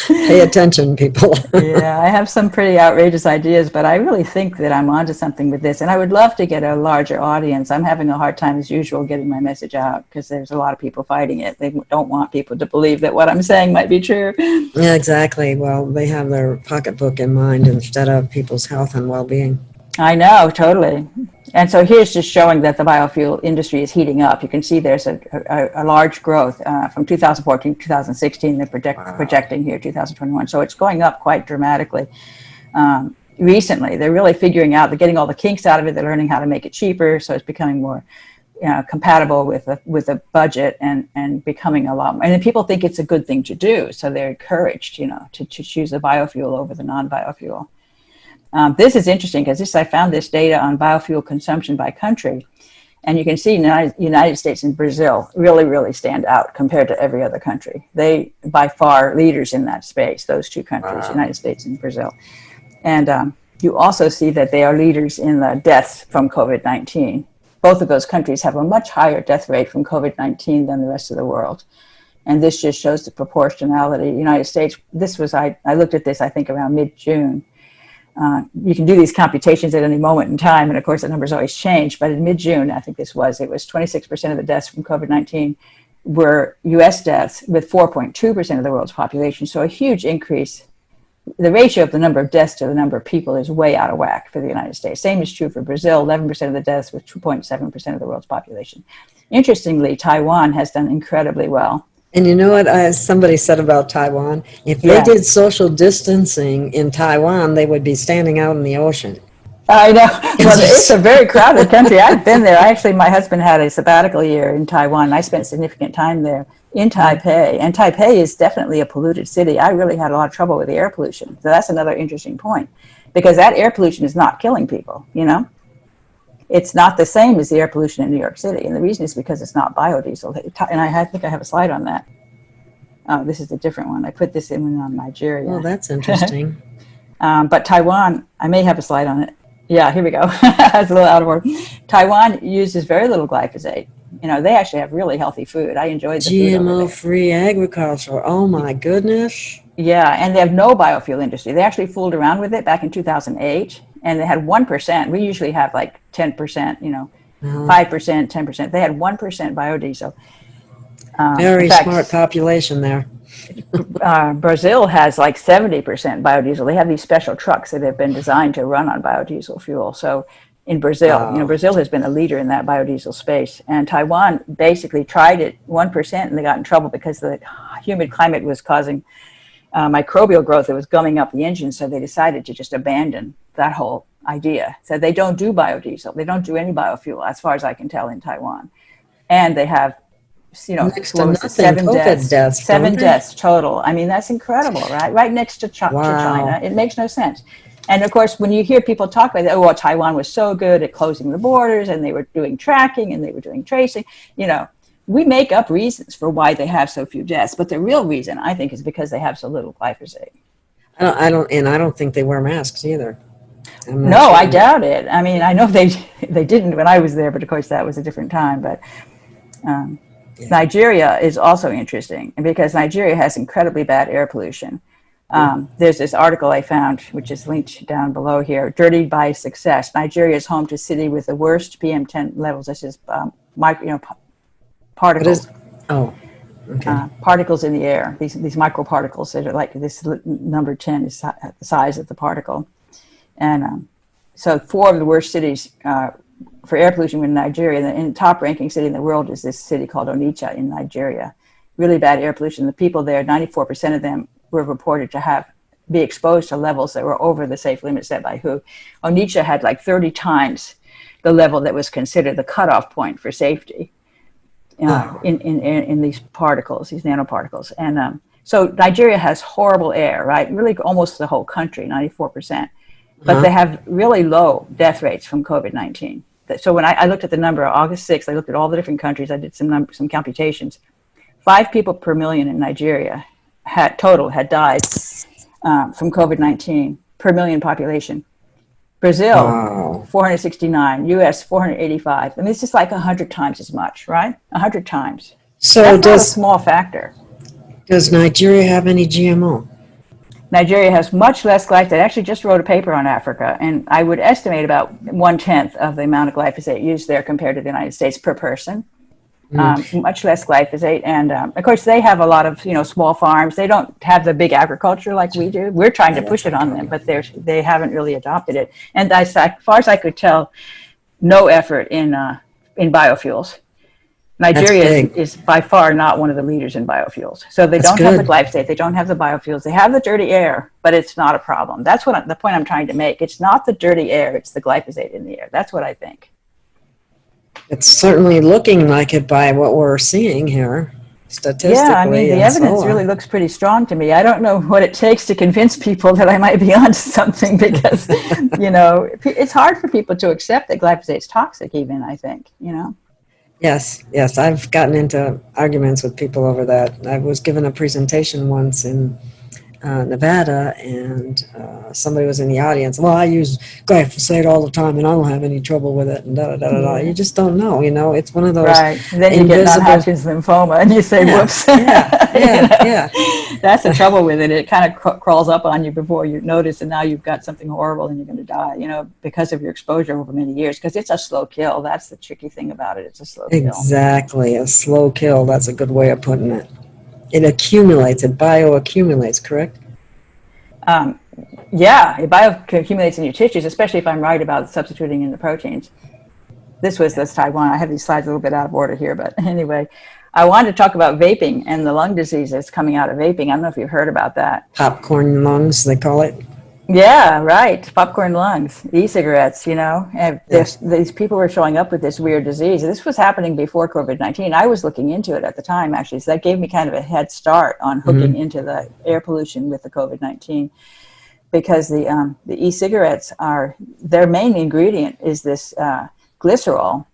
pay attention, people. Yeah, I have some pretty outrageous ideas, but I really think that I'm onto something with this. And I would love to get a larger audience. I'm having a hard time, as usual, getting my message out because there's a lot of people fighting it. They don't want people to believe that what I'm saying might be true. Yeah, exactly. Well, they have their pocketbook in mind instead of people's health and well-being. I know, totally. And so here's just showing that the biofuel industry is heating up. You can see there's a large growth from 2014 to 2016. They're projecting here 2021. So it's going up quite dramatically. Recently, they're really figuring out, they're getting all the kinks out of it. They're learning how to make it cheaper. So it's becoming more compatible with a budget and becoming a lot more. And then people think it's a good thing to do. So they're encouraged, to choose a biofuel over the non-biofuel. This is interesting because I found this data on biofuel consumption by country. And you can see United States and Brazil really, really stand out compared to every other country. They, by far, leaders in that space, those two countries, United States and Brazil. And you also see that they are leaders in the deaths from COVID-19. Both of those countries have a much higher death rate from COVID-19 than the rest of the world. And this just shows the proportionality. United States, I looked at this, I think, around mid-June. You can do these computations at any moment in time, and of course the numbers always change, but in mid-June, I think it was 26% of the deaths from COVID-19 were U.S. deaths with 4.2% of the world's population, so a huge increase. The ratio of the number of deaths to the number of people is way out of whack for the United States. Same is true for Brazil, 11% of the deaths with 2.7% of the world's population. Interestingly, Taiwan has done incredibly well. And you know what somebody said about Taiwan? If they did social distancing in Taiwan, they would be standing out in the ocean. I know. Well, it's a very crowded country. I've been there. My husband had a sabbatical year in Taiwan, and I spent significant time there in Taipei. And Taipei is definitely a polluted city. I really had a lot of trouble with the air pollution. So that's another interesting point, because that air pollution is not killing people, It's not the same as the air pollution in New York City. And the reason is because it's not biodiesel. And I think I have a slide on that. Oh, this is a different one. I put this in on Nigeria. Oh, that's interesting. But Taiwan, I may have a slide on it. Yeah, here we go. It's a little out of order. Taiwan uses very little glyphosate. They actually have really healthy food. I enjoyed the food. GMO-free agriculture. Oh, my goodness. Yeah, and they have no biofuel industry. They actually fooled around with it back in 2008. And they had 1%. We usually have like 10%, 5%, 10%. They had 1% biodiesel. Very smart population there. Brazil has like 70% biodiesel. They have these special trucks that have been designed to run on biodiesel fuel. So in Brazil. Wow. Brazil has been a leader in that biodiesel space, and Taiwan basically tried it 1%, and they got in trouble because the humid climate was causing microbial growth that was gumming up the engine. So they decided to just abandon that whole idea. So they don't do biodiesel. They don't do any biofuel, as far as I can tell, in Taiwan. And they have, Next to what was it, nothing, seven COVID deaths, seven don't they? deaths total. I mean, that's incredible, right? Right next to, to Wow. China. It makes no sense. And of course, when you hear people talk about that, oh, well, Taiwan was so good at closing the borders, and they were doing tracking, and they were doing tracing, we make up reasons for why they have so few deaths, but the real reason, I think, is because they have so little glyphosate. I don't think they wear masks either. No, sure. I doubt it. I mean, I know they didn't when I was there, but of course that was a different time. But Nigeria is also interesting because Nigeria has incredibly bad air pollution. There's this article I found, which is linked down below here, Dirty by Success. Nigeria is home to city with the worst PM10 levels. This is particles. Particles in the air, these microparticles that are like this number 10 is the size of the particle. And so 4 of the worst cities for air pollution in Nigeria, and the top ranking city in the world is this city called Onitsha in Nigeria. Really bad air pollution. The people there, 94% of them were reported to be exposed to levels that were over the safe limit set by WHO. Onitsha had like 30 times the level that was considered the cutoff point for safety. In these particles, these nanoparticles. And so Nigeria has horrible air, right? Really almost the whole country, 94%. But they have really low death rates from COVID-19. So when I looked at the number, August 6th, I looked at all the different countries, I did some computations. 5 people per million in Nigeria had died from COVID-19 per million population. Brazil, 469, US, 485. I mean, it's just like 100 times as much, right? 100 times. So that's not a small factor. Does Nigeria have any GMO? Nigeria has much less glyphosate. I actually just wrote a paper on Africa, and I would estimate about 1/10 of the amount of glyphosate used there compared to the United States per person. Much less glyphosate, and of course they have a lot of small farms. They don't have the big agriculture like we do. We're trying to push it on them, but they haven't really adopted it. And as far as I could tell, no effort in biofuels. Nigeria is by far not one of the leaders in biofuels. So they don't have the glyphosate, they don't have the biofuels, they have the dirty air, but it's not a problem. That's the point I'm trying to make. It's not the dirty air, it's the glyphosate in the air. That's what I think. It's certainly looking like it by what we're seeing here, statistically. Yeah, I mean, the evidence really looks pretty strong to me. I don't know what it takes to convince people that I might be onto something because, it's hard for people to accept that glyphosate's toxic even, I think, Yes, I've gotten into arguments with people over that. I was given a presentation once in Nevada, and somebody was in the audience. Well, I use glyphosate all the time, and I don't have any trouble with it. And You just don't know. It's one of those. Right. And then you get non-Hodgkin's lymphoma, and you say, "Whoops." Yeah. That's the trouble with it. It kind of crawls up on you before you notice, and now you've got something horrible, and you're going to die. Because of your exposure over many years. Because it's a slow kill. That's the tricky thing about it. It's a slow kill. Exactly, a slow kill. That's a good way of putting it. It accumulates, it bioaccumulates, correct? Yeah, it bioaccumulates in your tissues, especially if I'm right about substituting in the proteins. This was Taiwan. I have these slides a little bit out of order here, but anyway, I wanted to talk about vaping and the lung disease that's coming out of vaping. I don't know if you've heard about that. Popcorn lungs, they call it. Yeah, right. Popcorn lungs, e-cigarettes, and these people were showing up with this weird disease. This was happening before COVID-19. I was looking into it at the time, actually. So that gave me kind of a head start on hooking into the air pollution with the COVID-19 because the e-cigarettes their main ingredient is this glycerol.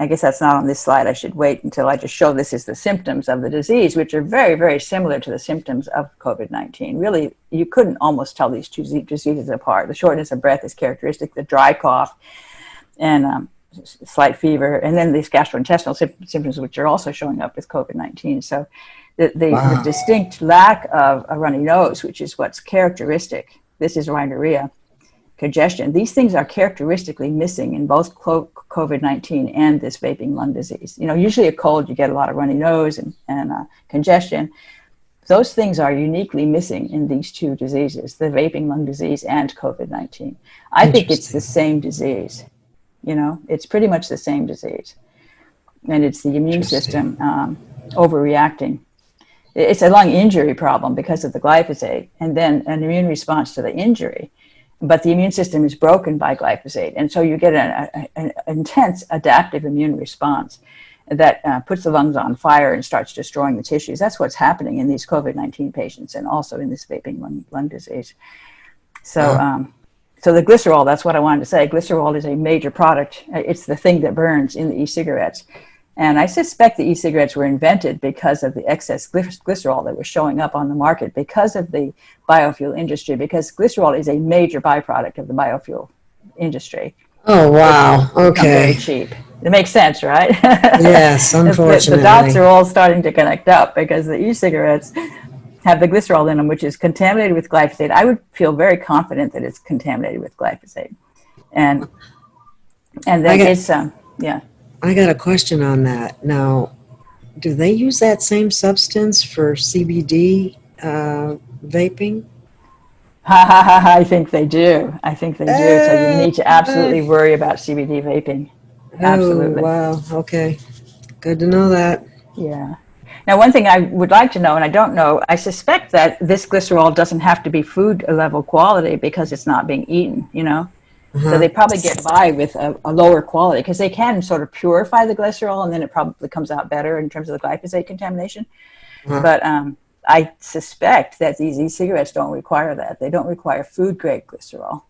I guess that's not on this slide. I should wait until I just show this as the symptoms of the disease, which are very, very similar to the symptoms of COVID-19. Really, you couldn't almost tell these two diseases apart. The shortness of breath is characteristic, the dry cough, and slight fever, and then these gastrointestinal symptoms, which are also showing up with COVID-19. So the distinct lack of a runny nose, which is what's characteristic, this is rhinorrhea, congestion. These things are characteristically missing in both COVID-19 and this vaping lung disease. Usually a cold, you get a lot of runny nose and congestion. Those things are uniquely missing in these two diseases, the vaping lung disease and COVID-19. I think it's the same disease. You know, it's pretty much the same disease. And it's the immune system overreacting. It's a lung injury problem because of the glyphosate, and then an immune response to the injury. But the immune system is broken by glyphosate. And so you get an intense adaptive immune response that puts the lungs on fire and starts destroying the tissues. That's what's happening in these COVID-19 patients and also in this vaping lung disease. So, so the glycerol, that's what I wanted to say. Glycerol is a major product. It's the thing that burns in the e-cigarettes. And I suspect the e-cigarettes were invented because of the excess glycerol that was showing up on the market because of the biofuel industry, because glycerol is a major byproduct of the biofuel industry. Oh, wow. Very Okay. cheap. It makes sense, right? Yes, unfortunately. The dots are all starting to connect up because the e-cigarettes have the glycerol in them, which is contaminated with glyphosate. I would feel very confident that it's contaminated with glyphosate. And then it's, yeah. I got a question on that. Now, do they use that same substance for CBD vaping? I think they do. I think they do. So you need to absolutely worry about CBD vaping. Absolutely. Oh, wow. Okay. Good to know that. Yeah. Now, one thing I would like to know, and I don't know, I suspect that this glycerol doesn't have to be food level quality because it's not being eaten, you know? So they probably get by with a lower quality because they can sort of purify the glycerol and then it probably comes out better in terms of the glyphosate contamination. But I suspect that these e-cigarettes don't require that. They don't require food grade glycerol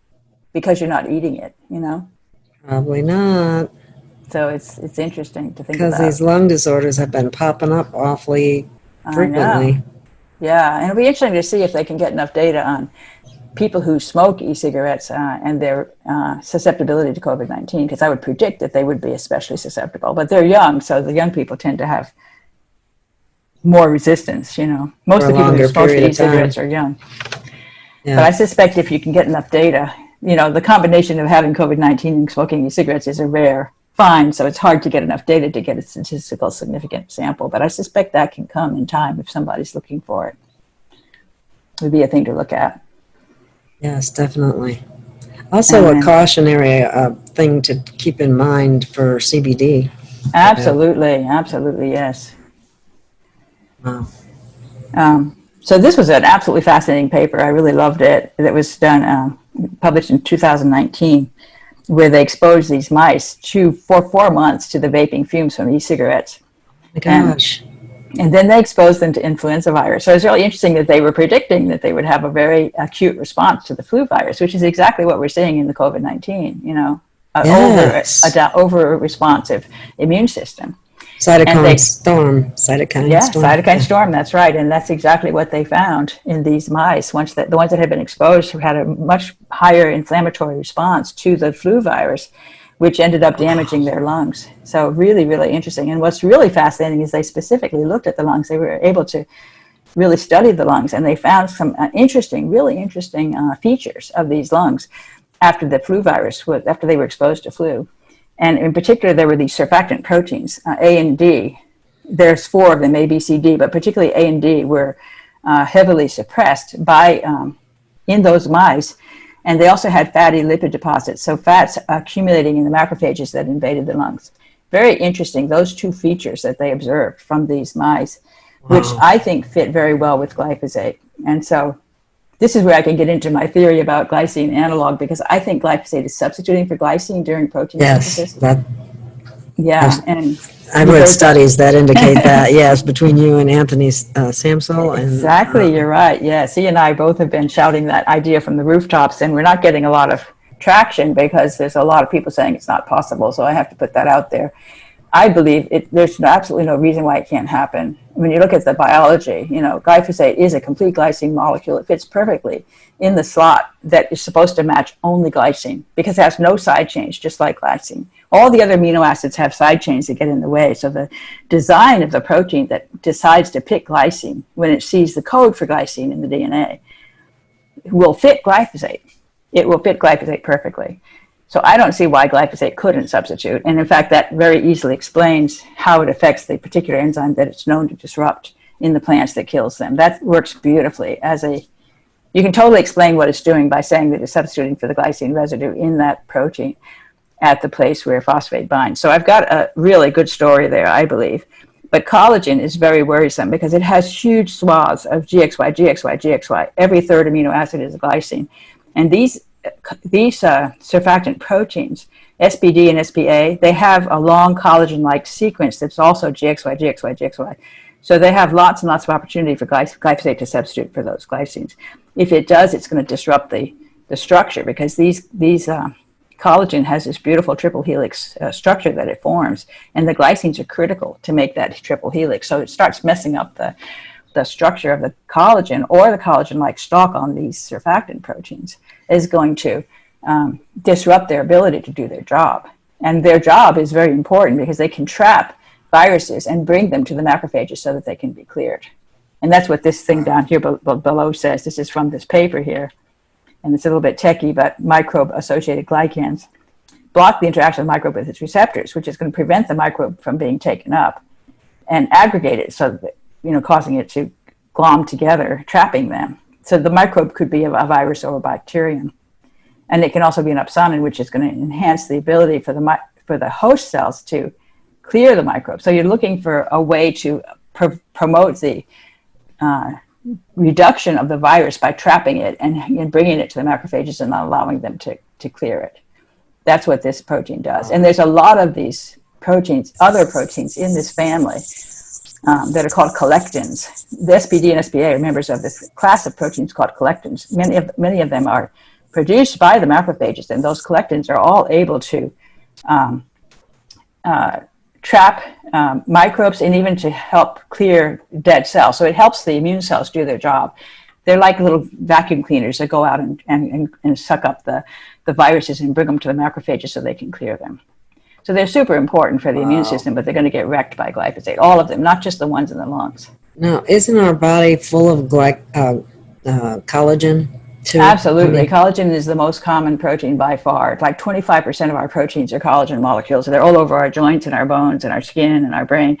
because you're not eating it, you know? Probably not. So it's interesting to think because about. these lung disorders have been popping up awfully frequently. I know. Yeah, and it'll be interesting to see if they can get enough data on people who smoke e-cigarettes and their susceptibility to COVID-19, because I would predict that they would be especially susceptible. But they're young, so the young people tend to have more resistance, you know. Most of the people who smoke e-cigarettes are young. Yeah. But I suspect if you can get enough data, you know, the combination of having COVID-19 and smoking e-cigarettes is a rare find, so it's hard to get enough data to get a statistical significant sample. But I suspect that can come in time if somebody's looking for it. It would be a thing to look at. Yes, definitely. Also a cautionary thing to keep in mind for CBD. Absolutely, absolutely, yes. Wow. So this was an absolutely fascinating paper. I really loved it. That was done, published in 2019, where they exposed these mice for 4 months to the vaping fumes from e-cigarettes. Oh my gosh. And then they exposed them to influenza virus. So it's really interesting that they were predicting that they would have a very acute response to the flu virus, which is exactly what we're seeing in the COVID-19, you know, over responsive immune system. Cytokine storm. Cytokine storm, that's right. And that's exactly what they found in these mice. The ones that had been exposed had a much higher inflammatory response to the flu virus, which ended up damaging their lungs. So really, really interesting. And what's really fascinating is they specifically looked at the lungs. They were able to really study the lungs, and they found some really interesting features of these lungs after the flu virus, after they were exposed to flu. And in particular, there were these surfactant proteins, A and D. There's 4 of them, A, B, C, D, but particularly A and D were heavily suppressed in those mice. And they also had fatty lipid deposits, so fats accumulating in the macrophages that invaded the lungs. Very interesting, those 2 features that they observed from these mice, which I think fit very well with glyphosate. And so this is where I can get into my theory about glycine analog, because I think glyphosate is substituting for glycine during protein synthesis. I've read studies that indicate that, yes, between you and Anthony Samsel. Exactly, you're right. Yes, he and I both have been shouting that idea from the rooftops, and we're not getting a lot of traction because there's a lot of people saying it's not possible, so I have to put that out there. I believe there's absolutely no reason why it can't happen. When you look at the biology, you know, glyphosate is a complete glycine molecule. It fits perfectly in the slot that is supposed to match only glycine because it has no side chains, just like glycine. All the other amino acids have side chains that get in the way. So the design of the protein that decides to pick glycine when it sees the code for glycine in the DNA will fit glyphosate. It will fit glyphosate perfectly. So I don't see why glyphosate couldn't substitute. And in fact, that very easily explains how it affects the particular enzyme that it's known to disrupt in the plants that kills them. That works beautifully you can totally explain what it's doing by saying that it's substituting for the glycine residue in that protein. at the place where phosphate binds. So I've got a really good story there, I believe. But collagen is very worrisome because it has huge swaths of GXY, GXY, GXY. Every third amino acid is glycine. And these surfactant proteins, SPD and SPA, they have a long collagen-like sequence that's also GXY, GXY, GXY. So they have lots and lots of opportunity for glyphosate to substitute for those glycines. If it does, it's going to disrupt the structure, because these collagen has this beautiful triple helix structure that it forms, and the glycines are critical to make that triple helix. So it starts messing up the structure of the collagen, or the collagen-like stalk on these surfactant proteins is going to disrupt their ability to do their job. And their job is very important because they can trap viruses and bring them to the macrophages so that they can be cleared. And that's what this thing down here below says. This is from this paper here. And it's a little bit techy, but microbe-associated glycans block the interaction of the microbe with its receptors, which is going to prevent the microbe from being taken up and aggregate it, so that, causing it to glom together, trapping them. So the microbe could be a virus or a bacterium. And it can also be an opsonin, which is going to enhance the ability for the host cells to clear the microbe. So you're looking for a way to promote the reduction of the virus by trapping it and bringing it to the macrophages and not allowing them to clear it. That's what this protein does. And there's a lot of these proteins, other proteins in this family that are called collectins. The SPD and SPA are members of this class of proteins called collectins. Many of them are produced by the macrophages, and those collectins are all able to trap microbes and even to help clear dead cells. So it helps the immune cells do their job. They're like little vacuum cleaners that go out and suck up the viruses and bring them to the macrophages so they can clear them. So they're super important for the immune system, but they're going to get wrecked by glyphosate, all of them, not just the ones in the lungs. Now, isn't our body full of collagen too? Absolutely. Collagen is the most common protein by far. Like 25% of our proteins are collagen molecules. So they're all over our joints and our bones and our skin and our brain.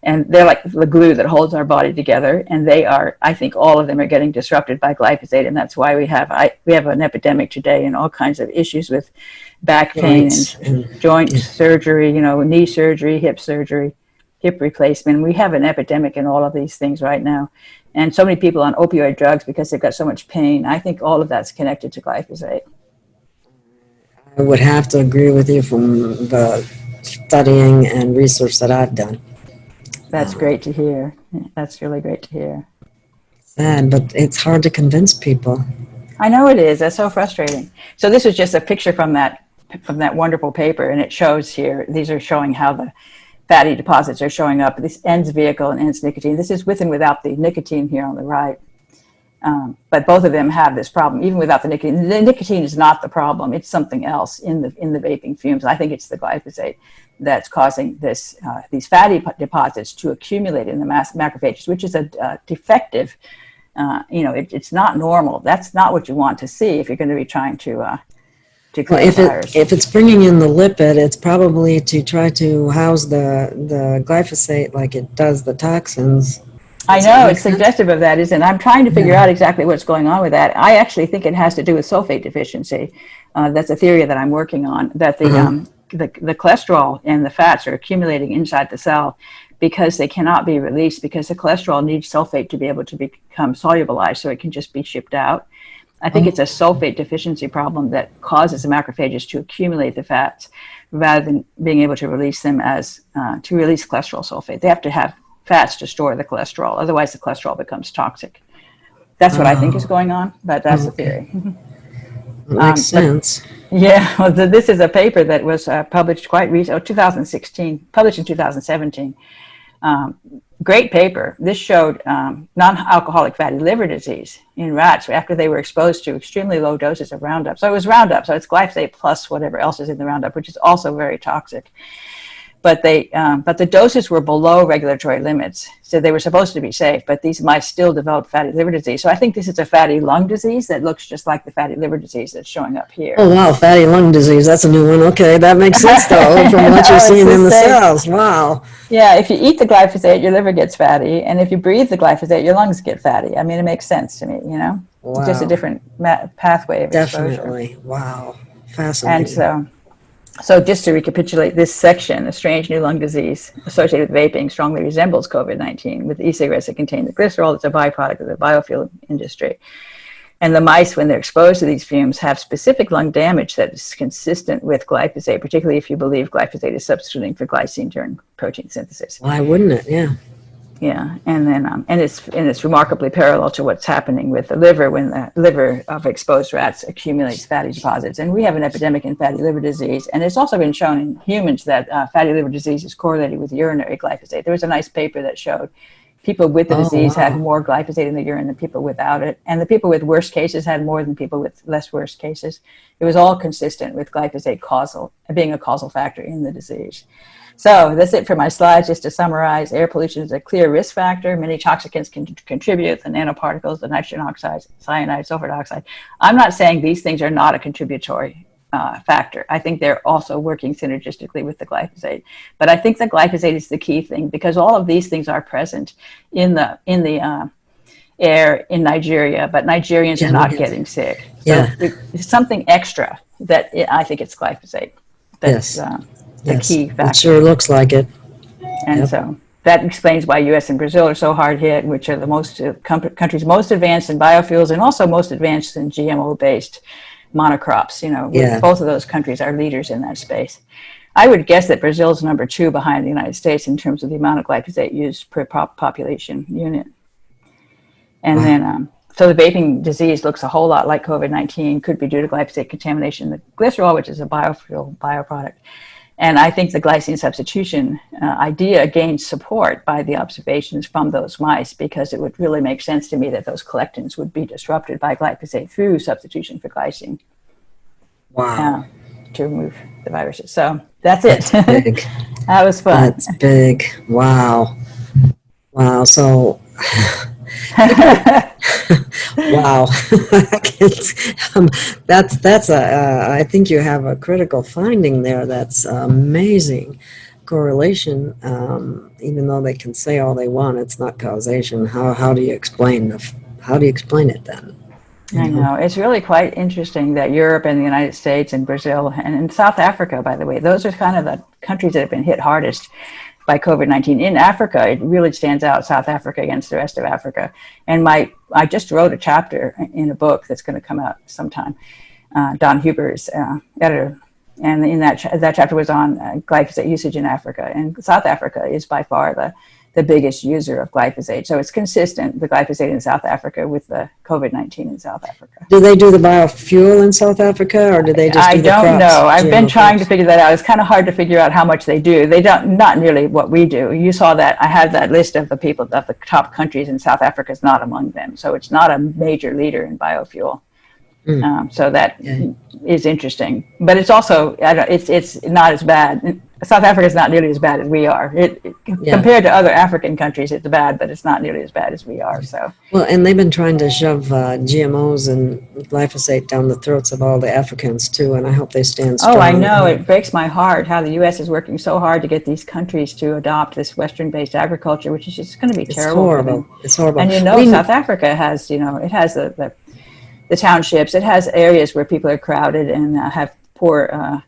And they're like the glue that holds our body together. And they are, I think all of them are getting disrupted by glyphosate. And that's why we have an epidemic today and all kinds of issues with back pain and joint surgery, knee surgery, hip replacement. We have an epidemic in all of these things right now. And so many people on opioid drugs because they've got so much pain. I think all of that's connected to glyphosate. I would have to agree with you from the studying and research that I've done. That's great to hear. That's really great to hear. Sad, but it's hard to convince people. I know it is. That's so frustrating. So this is just a picture from that wonderful paper, and it shows here, these are showing how the fatty deposits are showing up. This ends vehicle and ends nicotine. This is with and without the nicotine here on the right. But both of them have this problem, even without the nicotine. The nicotine is not the problem. It's something else in the vaping fumes. I think it's the glyphosate that's causing these fatty deposits to accumulate in the macrophages, which is a defective, it's not normal. That's not what you want to see if you're going to be trying to clear the virus. If it's bringing in the lipid, it's probably to try to house the glyphosate like it does the toxins. I know, it's suggestive of that, isn't it? I'm trying to figure out exactly what's going on with that. I actually think it has to do with sulfate deficiency. That's a theory that I'm working on, that the cholesterol and the fats are accumulating inside the cell because they cannot be released, because the cholesterol needs sulfate to be able to become solubilized so it can just be shipped out. I think it's a sulfate deficiency problem that causes the macrophages to accumulate the fats rather than being able to release them to release cholesterol sulfate. They have to have fats to store the cholesterol. Otherwise, the cholesterol becomes toxic. That's what I think is going on, but that's the theory. Makes sense. Yeah, well, this is a paper that was published quite recently, 2016, published in 2017. Great paper. This showed non-alcoholic fatty liver disease in rats after they were exposed to extremely low doses of Roundup. So it was Roundup, so it's glyphosate plus whatever else is in the Roundup, which is also very toxic. But the doses were below regulatory limits, so they were supposed to be safe, but these mice still developed fatty liver disease. So I think this is a fatty lung disease that looks just like the fatty liver disease that's showing up here. Oh, wow, fatty lung disease. That's a new one. Okay, that makes sense, though, from what you're seeing in the cells. Wow. Yeah, if you eat the glyphosate, your liver gets fatty, and if you breathe the glyphosate, your lungs get fatty. I mean, it makes sense to me, Wow. It's just a different pathway of exposure. Definitely. Wow. Fascinating. And so, So just to recapitulate this section, a strange new lung disease associated with vaping strongly resembles COVID-19 with e-cigarettes that contain the glycerol that's a byproduct of the biofuel industry. And the mice, when they're exposed to these fumes, have specific lung damage that is consistent with glyphosate, particularly if you believe glyphosate is substituting for glycine during protein synthesis. Why wouldn't it? Yeah. Yeah, and then it's remarkably parallel to what's happening with the liver when the liver of exposed rats accumulates fatty deposits. And we have an epidemic in fatty liver disease, and it's also been shown in humans that fatty liver disease is correlated with urinary glyphosate. There was a nice paper that showed people with the disease had more glyphosate in the urine than people without it, and the people with worse cases had more than people with less worse cases. It was all consistent with glyphosate being a causal factor in the disease. So that's it for my slides. Just to summarize, air pollution is a clear risk factor. Many toxicants can contribute, the nanoparticles, the nitrogen oxides, cyanide, sulfur dioxide. I'm not saying these things are not a contributory factor. I think they're also working synergistically with the glyphosate. But I think the glyphosate is the key thing because all of these things are present in the air in Nigeria, but Nigerians are not getting sick. So it's something extra that I think it's glyphosate. That's the key factor. It sure looks like it. And so that explains why U.S. and Brazil are so hard hit, which are the most countries most advanced in biofuels and also most advanced in GMO-based monocrops. Both of those countries are leaders in that space. I would guess that Brazil is number 2 behind the United States in terms of the amount of glyphosate used per population unit. And then, so the vaping disease looks a whole lot like COVID-19, could be due to glyphosate contamination, the glycerol, which is a biofuel bioproduct. And I think the glycine substitution idea gains support by the observations from those mice because it would really make sense to me that those collectins would be disrupted by glyphosate through substitution for glycine. Wow. To remove the viruses. So that's it. That's big. That was fun. That's big. Wow. Wow. So, wow. I think you have a critical finding there. That's amazing correlation. Even though they can say all they want, it's not causation. How do you explain it then? I know. It's really quite interesting that Europe and the United States and Brazil and South Africa, by the way, those are kind of the countries that have been hit hardest by COVID-19. In Africa, it really stands out, South Africa against the rest of Africa. And I just wrote a chapter in a book that's going to come out sometime. Don Huber's editor. And in that chapter was on glyphosate usage in Africa. And South Africa is by far the biggest user of glyphosate. So it's consistent, the glyphosate in South Africa with the COVID-19 in South Africa. Do they do the biofuel in South Africa or do they just do the crops? I don't know. I've been trying crops? to figure that out. It's kind of hard to figure out how much they do. They don't, not nearly what we do. You saw that, I had that list of the people, of the top countries, and South Africa is not among them. So it's not a major leader in biofuel. So that is interesting, but it's also it's not as bad. South Africa is not nearly as bad as we are. Compared to other African countries, it's bad, but it's not nearly as bad as we are. So and they've been trying to shove GMOs and glyphosate down the throats of all the Africans too, and I hope they stand strong. Oh, I know. It breaks my heart how the U.S. is working so hard to get these countries to adopt this Western-based agriculture, which is just going to be terrible. Horrible. It's horrible. And South Africa has, it has the townships. It has areas where people are crowded and have poor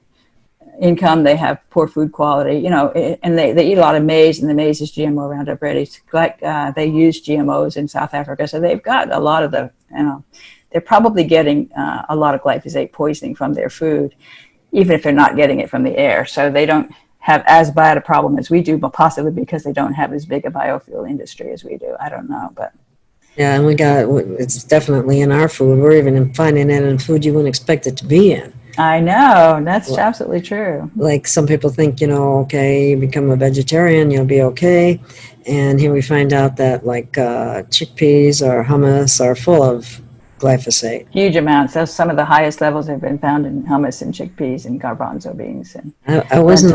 income. They have poor food quality, and they eat a lot of maize, and the maize is GMO Roundup ready. They use GMOs in South Africa, so they've got a lot of they're probably getting a lot of glyphosate poisoning from their food, even if they're not getting it from the air. So they don't have as bad a problem as we do, but possibly because they don't have as big a biofuel industry as we do. I don't know, but. Yeah, and it's definitely in our food. We're even finding it in food you wouldn't expect it to be in. I know, that's absolutely true. Like some people think, okay, you become a vegetarian, you'll be okay. And here we find out that chickpeas or hummus are full of glyphosate. Huge amounts. Those some of the highest levels have been found in hummus and chickpeas and garbanzo beans. And I wasn't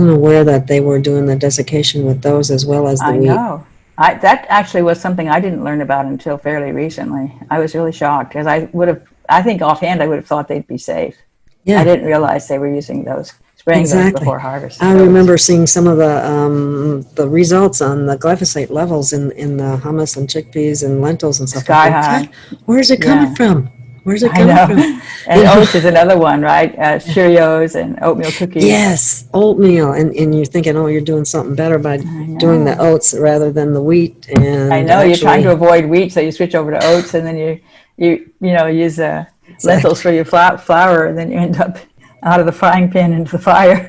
aware that they were doing the desiccation with those as well as the wheat. I know. That actually was something I didn't learn about until fairly recently. I was really shocked because I think offhand I would have thought they'd be safe. Yeah. I didn't realize they were using those, spraying those before harvest. I remember seeing some of the results on the glyphosate levels in the hummus and chickpeas and lentils and stuff. Sky high. Where's it coming from? Where's it I coming know. from? And You know? oats is another one, right? Cheerios and oatmeal cookies. Yes, oatmeal, and you're thinking, oh, you're doing something better by I doing the know. oats rather than the wheat, I and know you're trying to actually, avoid wheat, so you switch over to oats, and then you use lentils exactly, for your flour, and then you end up out of the frying pan into the fire.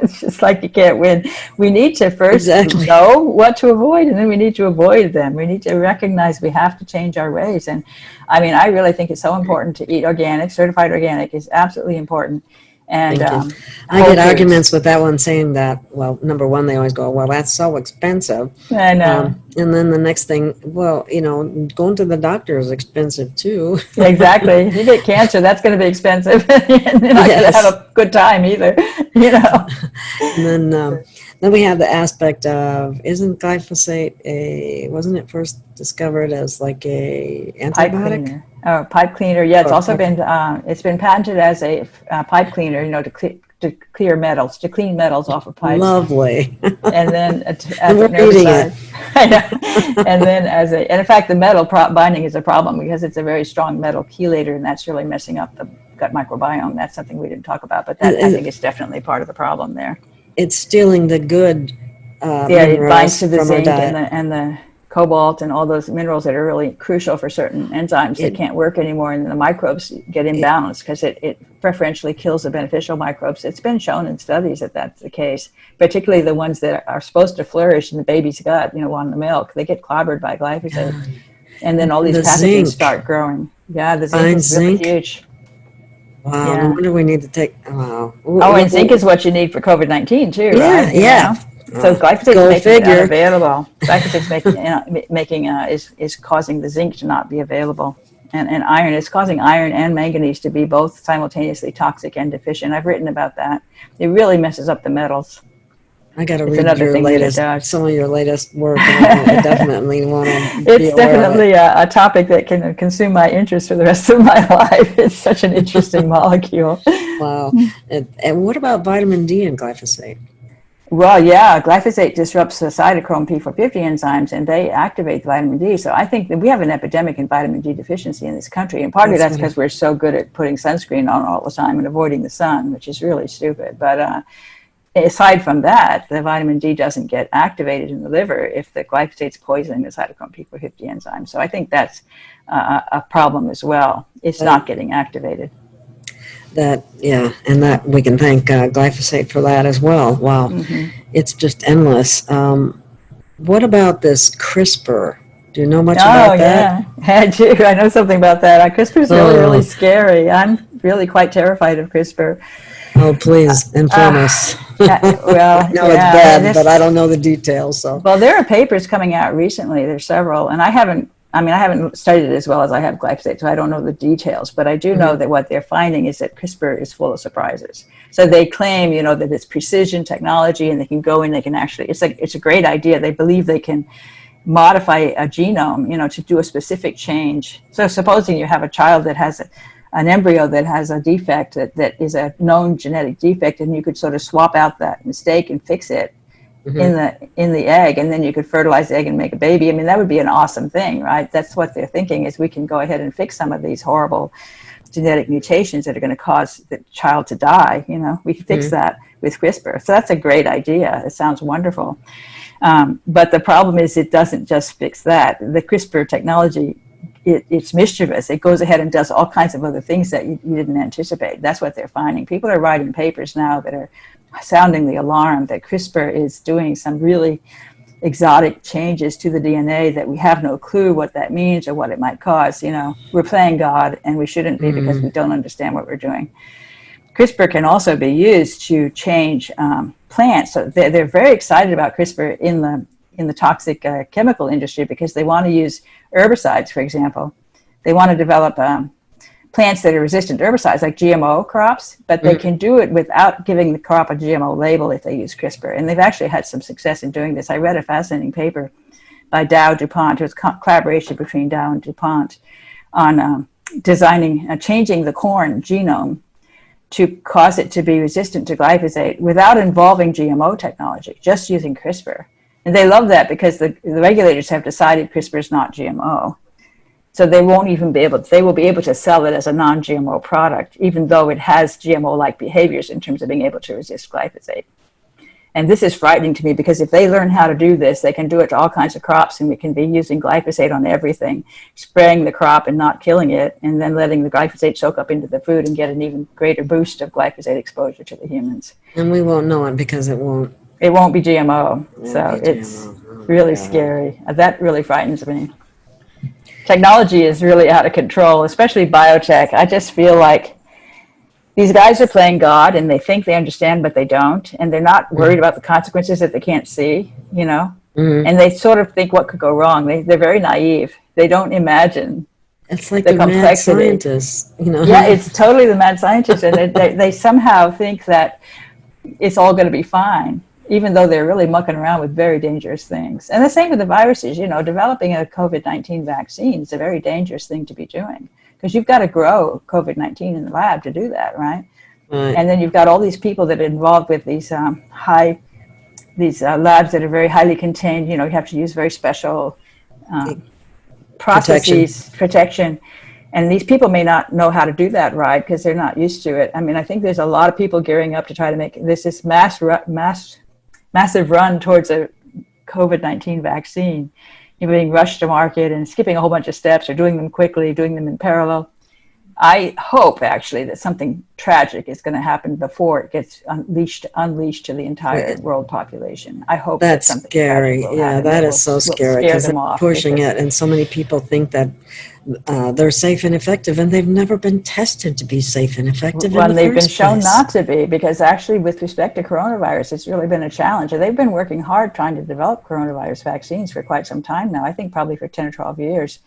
It's just like you can't win. We need to first exactly. know what to avoid, and then we need to avoid them. We need to recognize we have to change our ways. And I mean, I really think it's so important to eat organic. Certified organic is absolutely important. And Thank you. I whole get foods. arguments with that one saying that, well, number one, they always go, well, that's so expensive. I know. And then the next thing, well, going to the doctor is expensive too. Yeah, exactly. If you get cancer, that's going to be expensive. You're not going to have Yes. a good time either, you know. And then we have the aspect of, isn't glyphosate wasn't it first discovered as like a Pipe antibiotic? cleaner. Oh, pipe cleaner. Yeah, it's Or also pipe, been patented as a pipe cleaner, to clear metals, to clean metals off of pipes. lovely. And then And as we're an eating it. herbicide. I know. And then and in fact, the metal binding is a problem because it's a very strong metal chelator, and that's really messing up the gut microbiome. That's something we didn't talk about, but that I think is definitely part of the problem there. It's stealing the good Yeah, it binds minerals to the from our zinc and diet. the cobalt and all those minerals that are really crucial for certain enzymes that It, can't work anymore, and the microbes get it imbalanced because it preferentially kills the beneficial microbes. It's been shown in studies that that's the case, particularly the ones that are supposed to flourish in the baby's gut, on the milk. They get clobbered by glyphosate, and then all these the pathogens zinc, start growing. Yeah, the zinc fine is really zinc. huge. Wow, no Yeah. wonder we need to take. Wow. Oh, and zinc is what you need for COVID-19 too, Yeah, right? yeah. So glyphosate's Go making it figure. unavailable. Glyphosate's is causing the zinc to not be available, and iron is causing iron and manganese to be both simultaneously toxic and deficient. I've written about that. It really messes up the metals. I got to It's read another your thing that it latest, does. some of your latest work, and I definitely want to be It's aware of it. definitely a topic that can consume my interest for the rest of my life. It's such an interesting molecule. Wow. And what about vitamin D and glyphosate? Well, yeah, glyphosate disrupts the cytochrome P450 enzymes, and they activate vitamin D. So I think that we have an epidemic in vitamin D deficiency in this country, and partly That's that's what because we're so good at putting sunscreen on all the time and avoiding the sun, which is really stupid. But aside from that, the vitamin D doesn't get activated in the liver if the glyphosate's poisoning the cytochrome P450 enzyme. So I think that's a problem as well. It's not getting activated. Yeah, and that we can thank glyphosate for that as well. Wow, it's just endless. What about this CRISPR? Do you know much Oh, about that? yeah, I do. I know something about that. CRISPR is really, really Oh, scary. I'm really quite terrified of CRISPR. oh, please inform Uh, us. well, No, it's yeah, bad, but I don't know the details. So, well, there are papers coming out recently. There's several, and I haven't studied it as well as I have glyphosate, so I don't know the details. But I do know that what they're finding is that CRISPR is full of surprises. So they claim, that it's precision technology, and they can go in, they can actually. It's a great idea. They believe they can modify a genome, to do a specific change. So supposing you have a child that has an embryo that has a defect that is a known genetic defect, and you could sort of swap out that mistake and fix it in the egg, and then you could fertilize the egg and make a baby. I mean, that would be an awesome thing, right? That's what they're thinking, is we can go ahead and fix some of these horrible genetic mutations that are going to cause the child to die. We can fix that with CRISPR. So that's a great idea. It sounds wonderful. But the problem is it doesn't just fix that. The CRISPR technology, it's mischievous. It goes ahead and does all kinds of other things that you didn't anticipate. That's what they're finding. People are writing papers now that are sounding the alarm that CRISPR is doing some really exotic changes to the DNA that we have no clue what that means or what it might cause. We're playing God, and we shouldn't be because we don't understand what we're doing. CRISPR can also be used to change plants. So they're very excited about CRISPR in the toxic chemical industry because they want to use herbicides, for example. They want to develop plants that are resistant to herbicides, like GMO crops, but they can do it without giving the crop a GMO label if they use CRISPR. And they've actually had some success in doing this. I read a fascinating paper by Dow DuPont. It was a collaboration between Dow and DuPont on changing the corn genome to cause it to be resistant to glyphosate without involving GMO technology, just using CRISPR. And they love that because the regulators have decided CRISPR is not GMO. So they won't even be able, they will be able to sell it as a non-GMO product, even though it has GMO-like behaviors in terms of being able to resist glyphosate. And this is frightening to me, because if they learn how to do this, they can do it to all kinds of crops, and we can be using glyphosate on everything, spraying the crop and not killing it, and then letting the glyphosate soak up into the food and get an even greater boost of glyphosate exposure to the humans. And we won't know it because it won't be GMO. So be it's GMO. Oh, really God. scary. That really frightens me. Technology is really out of control, especially biotech. I just feel like these guys are playing God, and they think they understand, but they don't. And they're not worried about the consequences that they can't see, you know? Mhm. And they sort of think what could go wrong. They're very naive. They don't imagine It's like the the mad complexity. scientists, you know. Yeah, it's totally the mad scientists. And they somehow think that it's all going to be fine, even though they're really mucking around with very dangerous things. And the same with the viruses. You know, developing a COVID-19 vaccine is a very dangerous thing to be doing, because you've got to grow COVID-19 in the lab to do that, right? Right. And then you've got all these people that are involved with these labs that are very highly contained. You know, you have to use very special processes, protection. And these people may not know how to do that right, because they're not used to it. I mean, I think there's a lot of people gearing up to try to make this massive run towards a COVID-19 vaccine. You're being rushed to market and skipping a whole bunch of steps, or doing them quickly, doing them in parallel. I hope actually that something tragic is going to happen before it gets unleashed to the entire world population. I hope that's that something scary. tragic will Yeah, happen that is will so scary, scare because them they're off, pushing because it, and so many people think that they're safe and effective, and they've never been tested to be safe and effective in the they've been first shown place. not to be, because actually with respect to coronavirus, it's really been a challenge. And they've been working hard trying to develop coronavirus vaccines for quite some time now, I think probably for 10 or 12 years.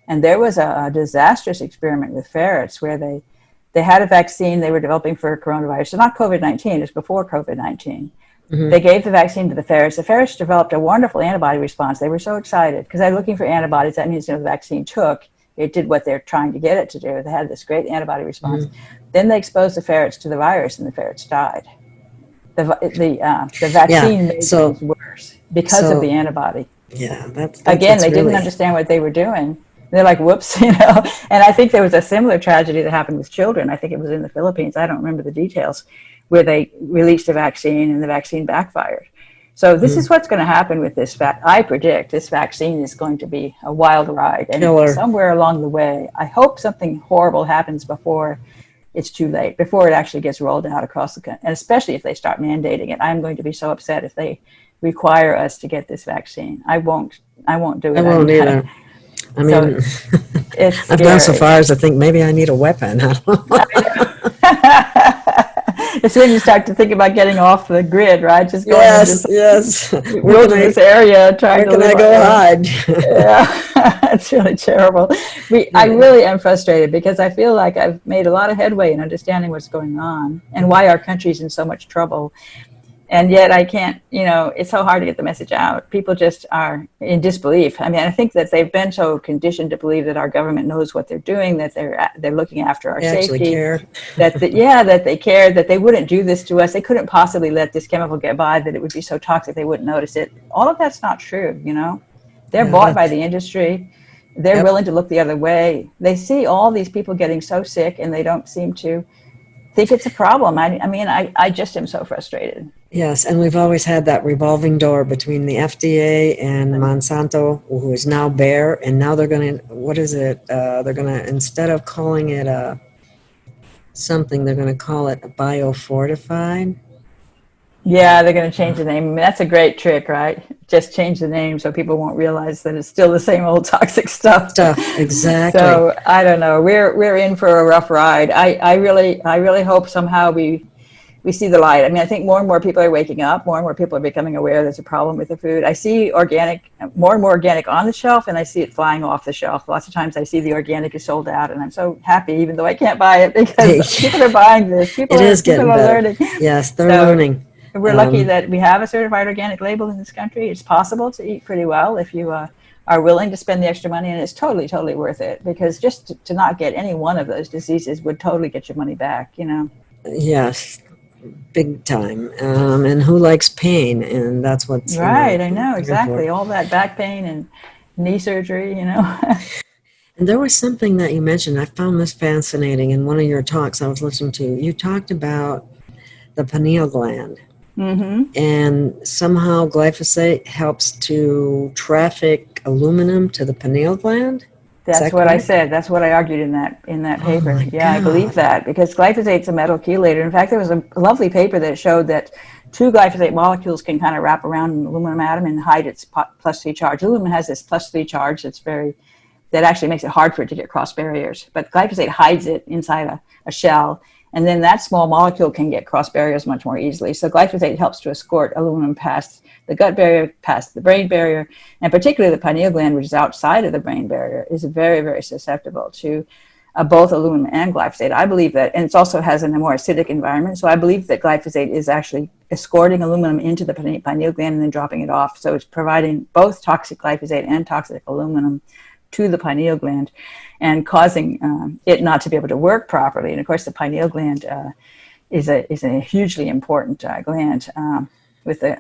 And there was a disastrous experiment with ferrets where they had a vaccine they were developing for coronavirus. So not COVID-19, it was before COVID-19. Mhm. They gave the vaccine to the ferrets. The ferrets developed a wonderful antibody response. They were so excited because they're looking for antibodies. That means, you know, the vaccine took, it did what they're trying to get it to do. They had this great antibody response. Then they exposed the ferrets to the virus, and the ferrets died. The vaccine made things worse because of the antibody. Yeah, that's Again, what's they didn't really understand what they were doing. They're like, whoops, you know. And I think there was a similar tragedy that happened with children. I think it was in the Philippines. I don't remember the details, where they released a vaccine and the vaccine backfired. So this is what's going to happen with this. I predict this vaccine is going to be a wild ride. And Killer. somewhere along the way, I hope something horrible happens before it's too late, before it actually gets rolled out across the country. And especially if they start mandating it. I'm going to be so upset if they require us to get this vaccine. I won't do it. I won't either. I mean, it's I've gone so scary. far as to think maybe I need a weapon. I don't know. It's when you start to think about getting off the grid, right? Just going Yes, into yes. wilderness area, trying Where to can I live. go hide? Yeah, it's really terrible. I really am frustrated, because I feel like I've made a lot of headway in understanding what's going on and why our country's in so much trouble. And yet I can't, you know, it's so hard to get the message out. People just are in disbelief. I mean, I think that they've been so conditioned to believe that our government knows what they're doing, that they're looking after our They actually safety, care. that they care, that they wouldn't do this to us. They couldn't possibly let this chemical get by, that it would be so toxic they wouldn't notice it. All of that's not true, you know. They're bought by the industry. They're willing to look the other way. They see all these people getting so sick, and they don't seem to think it's a problem. I mean, I just am so frustrated. Yes, and we've always had that revolving door between the FDA and Monsanto, who is now Bayer, and now they're going to, what is it? They're going to, instead of calling it something, they're going to call it biofortified. Yeah, they're going to change the name. I mean, that's a great trick, right? Just change the name so people won't realize that it's still the same old toxic stuff. Exactly. So I don't know. We're in for a rough ride. I really hope somehow we see the light. I mean, I think more and more people are waking up. More and more people are becoming aware there's a problem with the food. I see more and more organic on the shelf, and I see it flying off the shelf. Lots of times I see the organic is sold out, and I'm so happy, even though I can't buy it, because people are buying this. People are better. learning. Yes, they're learning. We're lucky that we have a certified organic label in this country. It's possible to eat pretty well if you are willing to spend the extra money, and it's totally, totally worth it, because just to not get any one of those diseases would totally get your money back, you know? Yes, big time. And who likes pain? And that's what's right. I know, exactly. important. All that back pain and knee surgery, you know? And there was something that you mentioned. I found this fascinating in one of your talks I was listening to. You talked about the pineal gland, Mm-hmm. and somehow glyphosate helps to traffic aluminum to the pineal gland. Is That's that what I correct? said. That's what I argued in that Oh paper. my Yeah, I believe God. that because glyphosate's a metal chelator. In fact, there was a lovely paper that showed that two glyphosate molecules can kind of wrap around an aluminum atom and hide its plus 3 charge. Aluminum has this plus 3 charge that actually makes it hard for it to get cross barriers. But glyphosate hides it inside a shell, and then that small molecule can get cross barriers much more easily. So glyphosate helps to escort aluminum past the gut barrier, past the brain barrier, and particularly the pineal gland, which is outside of the brain barrier, is very, very susceptible to both aluminum and glyphosate. I believe that, and it also has a more acidic environment, so I believe that glyphosate is actually escorting aluminum into the pineal gland and then dropping it off. So it's providing both toxic glyphosate and toxic aluminum to the pineal gland and causing it not to be able to work properly. And of course, the pineal gland is a hugely important gland with the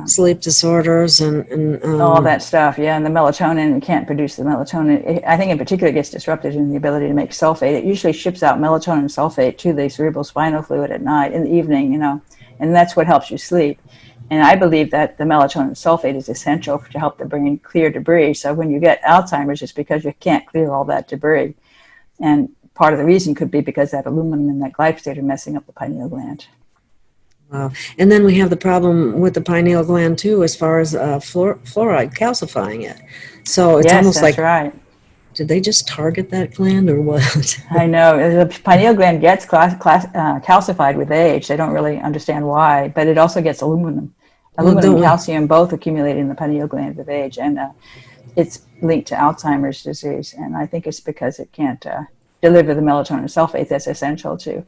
Sleep disorders and all that stuff. Yeah, and the melatonin, it can't produce the melatonin. I think in particular it gets disrupted in the ability to make sulfate. It usually ships out melatonin sulfate to the cerebral spinal fluid at night, in the evening, and that's what helps you sleep. And I believe that the melatonin sulfate is essential to help the brain clear debris. So when you get Alzheimer's, it's because you can't clear all that debris. And part of the reason could be because that aluminum and that glyphosate are messing up the pineal gland. wow. And then we have the problem with the pineal gland too, as far as fluoride calcifying it. So it's Yes, almost that's like, right. did they just target that gland or what? I know the pineal gland gets calcified with age. They don't really understand why, but it also gets aluminum. Well, Aluminum and don't we? calcium both accumulate in the pineal gland with age, and it's linked to Alzheimer's disease. And I think it's because it can't deliver the melatonin sulfate that's essential to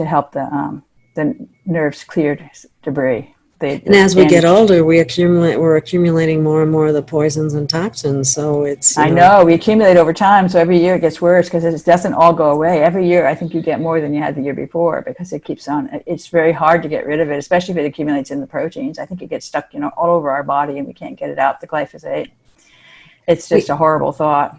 help the nerves clear debris. And as we get older, we're accumulating more and more of the poisons and toxins. So it's, I know we accumulate over time, so every year it gets worse because it doesn't all go away. Every year, I think you get more than you had the year before because it keeps on. It's very hard to get rid of it, especially if it accumulates in the proteins. I think it gets stuck, all over our body, and we can't get it out. The glyphosate. It's just a horrible thought.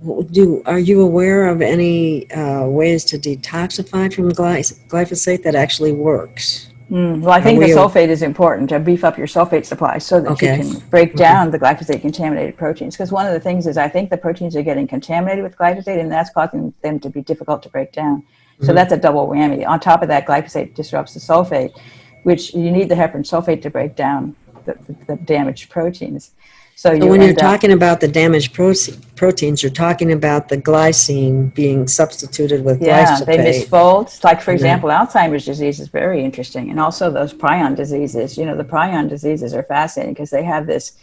Are you aware of any ways to detoxify from glyphosate that actually works? Well, I think the sulfate is important to beef up your sulfate supply so that you can break down the glyphosate contaminated proteins. Because one of the things is I think the proteins are getting contaminated with glyphosate, and that's causing them to be difficult to break down. So that's a double whammy. On top of that, glyphosate disrupts the sulfate, which you need the heparan sulfate to break down the damaged proteins. So when you're talking about the damaged proteins, you're talking about the glycine being substituted with glyphosate. They misfold. Like, for example, Alzheimer's disease is very interesting. And also those prion diseases. The prion diseases are fascinating because they have this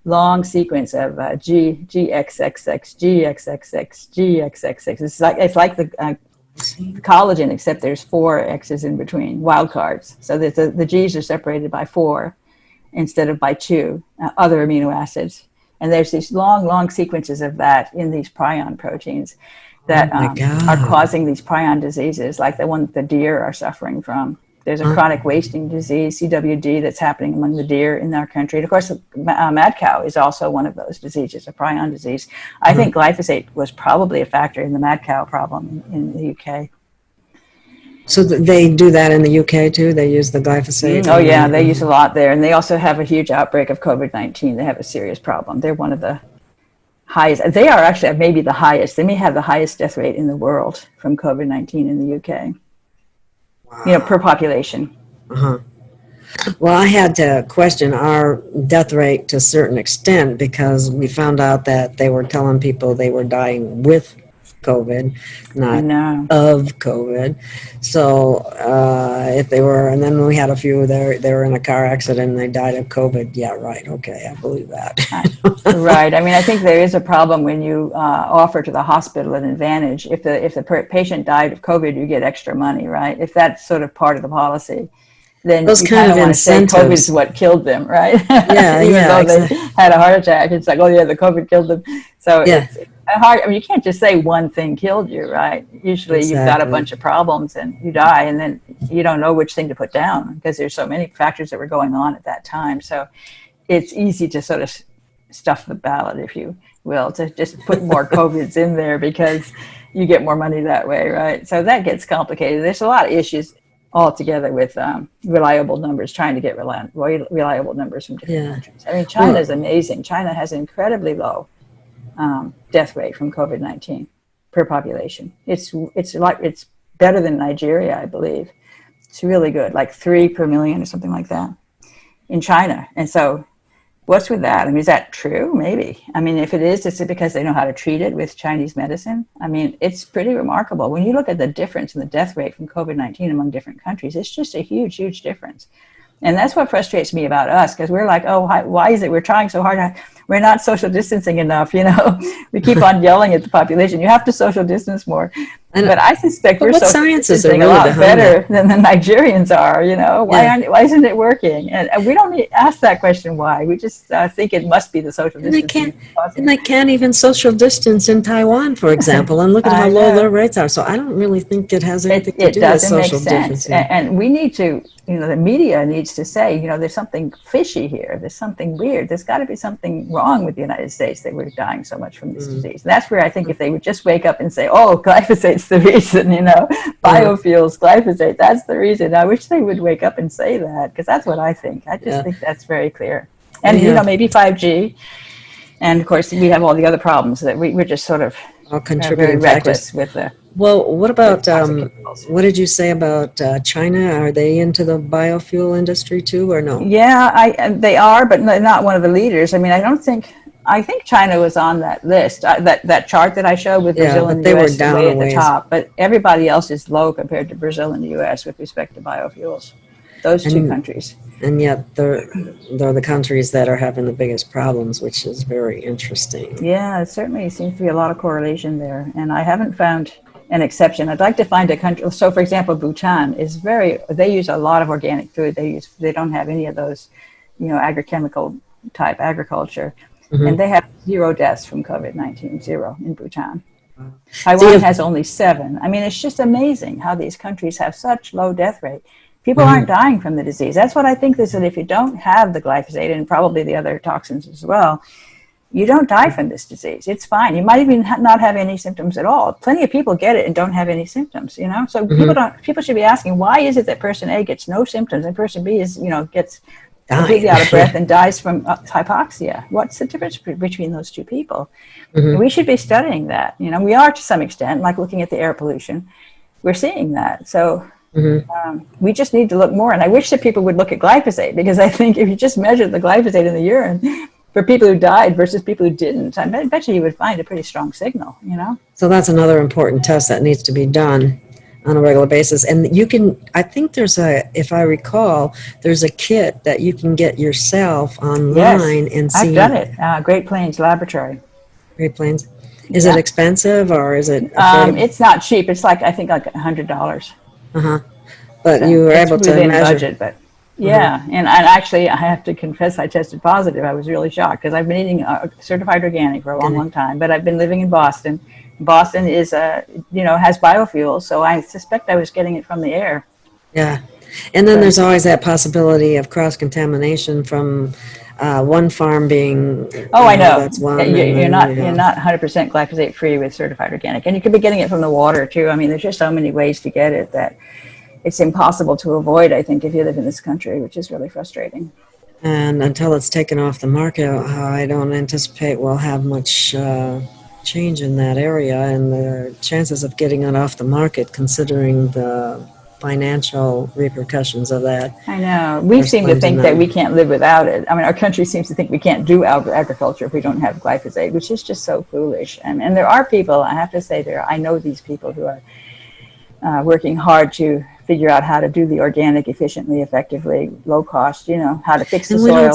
long sequence of GXXX, GXXX, GXXX. It's like the collagen, except there's 4 X's in between, wild cards. So that the G's are separated by 4. Instead of by 2 other amino acids. And there's these long sequences of that in these prion proteins that are causing these prion diseases, like the one that the deer are suffering from. There's a chronic wasting disease, CWD, that's happening among the deer in our country. And of course, mad cow is also one of those diseases, a prion disease. I think glyphosate was probably a factor in the mad cow problem in the UK. So they do that in the UK too? They use the glyphosate? Oh yeah, they use a lot there. And they also have a huge outbreak of COVID-19. They have a serious problem. They're one of the highest. They are actually maybe the highest. They may have the highest death rate in the world from COVID-19 in the UK. Wow. Per population. Well, I had to question our death rate to a certain extent because we found out that they were telling people they were dying with COVID, not of COVID. So if they were, and then we had a few there, they were in a car accident and they died of COVID. Yeah, right. Okay, I believe that. Right. I mean, I think there is a problem when you offer to the hospital an advantage. If the patient died of COVID, you get extra money, right? If that's sort of part of the policy, then those you kind of want to say incentives. COVID is what killed them, right? Yeah, Even though exactly. they had a heart attack, it's like, oh yeah, the COVID killed them. So it's hard. I mean, you can't just say one thing killed you, right? Usually you've got a bunch of problems and you die, and then you don't know which thing to put down because there's so many factors that were going on at that time. So it's easy to sort of stuff the ballot, if you will, to just put more COVIDs in there because you get more money that way, right? So that gets complicated. There's a lot of issues altogether with reliable numbers, trying to get reliable numbers from different countries. I mean, China is amazing. China has an incredibly low death rate from COVID-19 per population. It's better than Nigeria, I believe. It's really good, like 3 per million or something like that in China. And so what's with that? I mean, is that true? Maybe. I mean, if it is, it's because they know how to treat it with Chinese medicine. I mean, it's pretty remarkable. When you look at the difference in the death rate from COVID-19 among different countries, it's just a huge, huge difference. And that's what frustrates me about us, because we're like, oh, why is it we're trying so hard? We're not social distancing enough, you know. We keep on yelling at the population, you have to social distance more. But I suspect we're social distancing a lot better than the Nigerians are, you know. Why isn't it working? And we don't ask that question why. We just think it must be the social distancing. And they can't even social distance in Taiwan, for example, and look at how low their rates are. So I don't really think it has anything to do with social distancing. And we need to, you know, the media needs to say, you know, there's something fishy here. There's something weird. There's got to be something wrong with the United States that we're dying so much from this disease. And that's where I think if they would just wake up and say, oh, glyphosate's the reason, you know, biofuels, glyphosate, that's the reason. I wish they would wake up and say that, because that's what I think. I just think that's very clear. And, you know, maybe 5G. And of course, we have all the other problems that we're just sort of very reckless with the. Well, what about, what did you say about China? Are they into the biofuel industry too, or no? Yeah, they are, but not one of the leaders. I mean, I think China was on that list, that chart that I showed with Brazil and the US way at the top, but everybody else is low compared to Brazil and the US with respect to biofuels, those two countries. And yet they're the countries that are having the biggest problems, which is very interesting. Yeah, it certainly seems to be a lot of correlation there, and I haven't found an exception. I'd like to find a country. So, for example, Bhutan is they use a lot of organic food. They don't have any of those, you know, agrochemical type agriculture, and they have 0 deaths from COVID-19, 0 in Bhutan. Taiwan has only 7. I mean, it's just amazing how these countries have such low death rate. People aren't dying from the disease. That's what I think is that if you don't have the glyphosate and probably the other toxins as well, you don't die from this disease. It's fine. You might even not have any symptoms at all. Plenty of people get it and don't have any symptoms, you know? So people should be asking, why is it that person A gets no symptoms and person B is, you know, gets completely out of breath and dies from hypoxia? What's the difference between those two people? We should be studying that. You know, we are to some extent, like looking at the air pollution. We're seeing that. So we just need to look more. And I wish that people would look at glyphosate, because I think if you just measure the glyphosate in the urine for people who died versus people who didn't, I bet you would find a pretty strong signal, you know? So that's another important test that needs to be done on a regular basis. And you can, I think if I recall, there's a kit that you can get yourself online and see. I've done it. Great Plains Laboratory. Great Plains. Is it expensive or is it? It's not cheap. It's like, I think like $100. But you were able to measure. Budget, but yeah, and actually, I have to confess, I tested positive. I was really shocked because I've been eating certified organic for a long, long time. But I've been living in Boston. Boston is, you know, has biofuels, so I suspect I was getting it from the air. Yeah, and then there's always that possibility of cross contamination from one farm being. Oh, I know. That's one. You're not 100% glyphosate free with certified organic, and you could be getting it from the water too. I mean, there's just so many ways to get it that it's impossible to avoid, I think, if you live in this country, which is really frustrating. And until it's taken off the market, I don't anticipate we'll have much change in that area, and the chances of getting it off the market, considering the financial repercussions of that. I know. We seem to think that we can't live without it. I mean, our country seems to think we can't do agriculture if we don't have glyphosate, which is just so foolish. And there are people, I have to say, I know these people who are working hard to figure out how to do the organic efficiently, effectively, low cost, you know, how to fix the soil.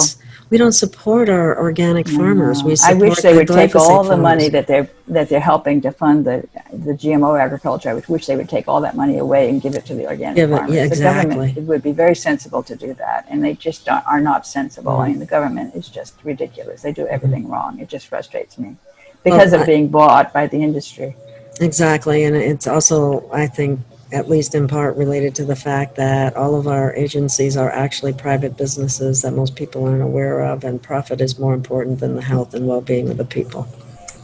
We don't support our organic farmers. I wish they would take all the money that they're helping to fund the GMO agriculture. I wish they would take all that money away and give it to the organic farmers. Yeah, exactly. The government, it would be very sensible to do that, and they just are not sensible. I mean, the government is just ridiculous. They do everything wrong. It just frustrates me because of being bought by the industry. Exactly, and it's also, I think, at least in part related to the fact that all of our agencies are actually private businesses that most people aren't aware of, and profit is more important than the health and well-being of the people.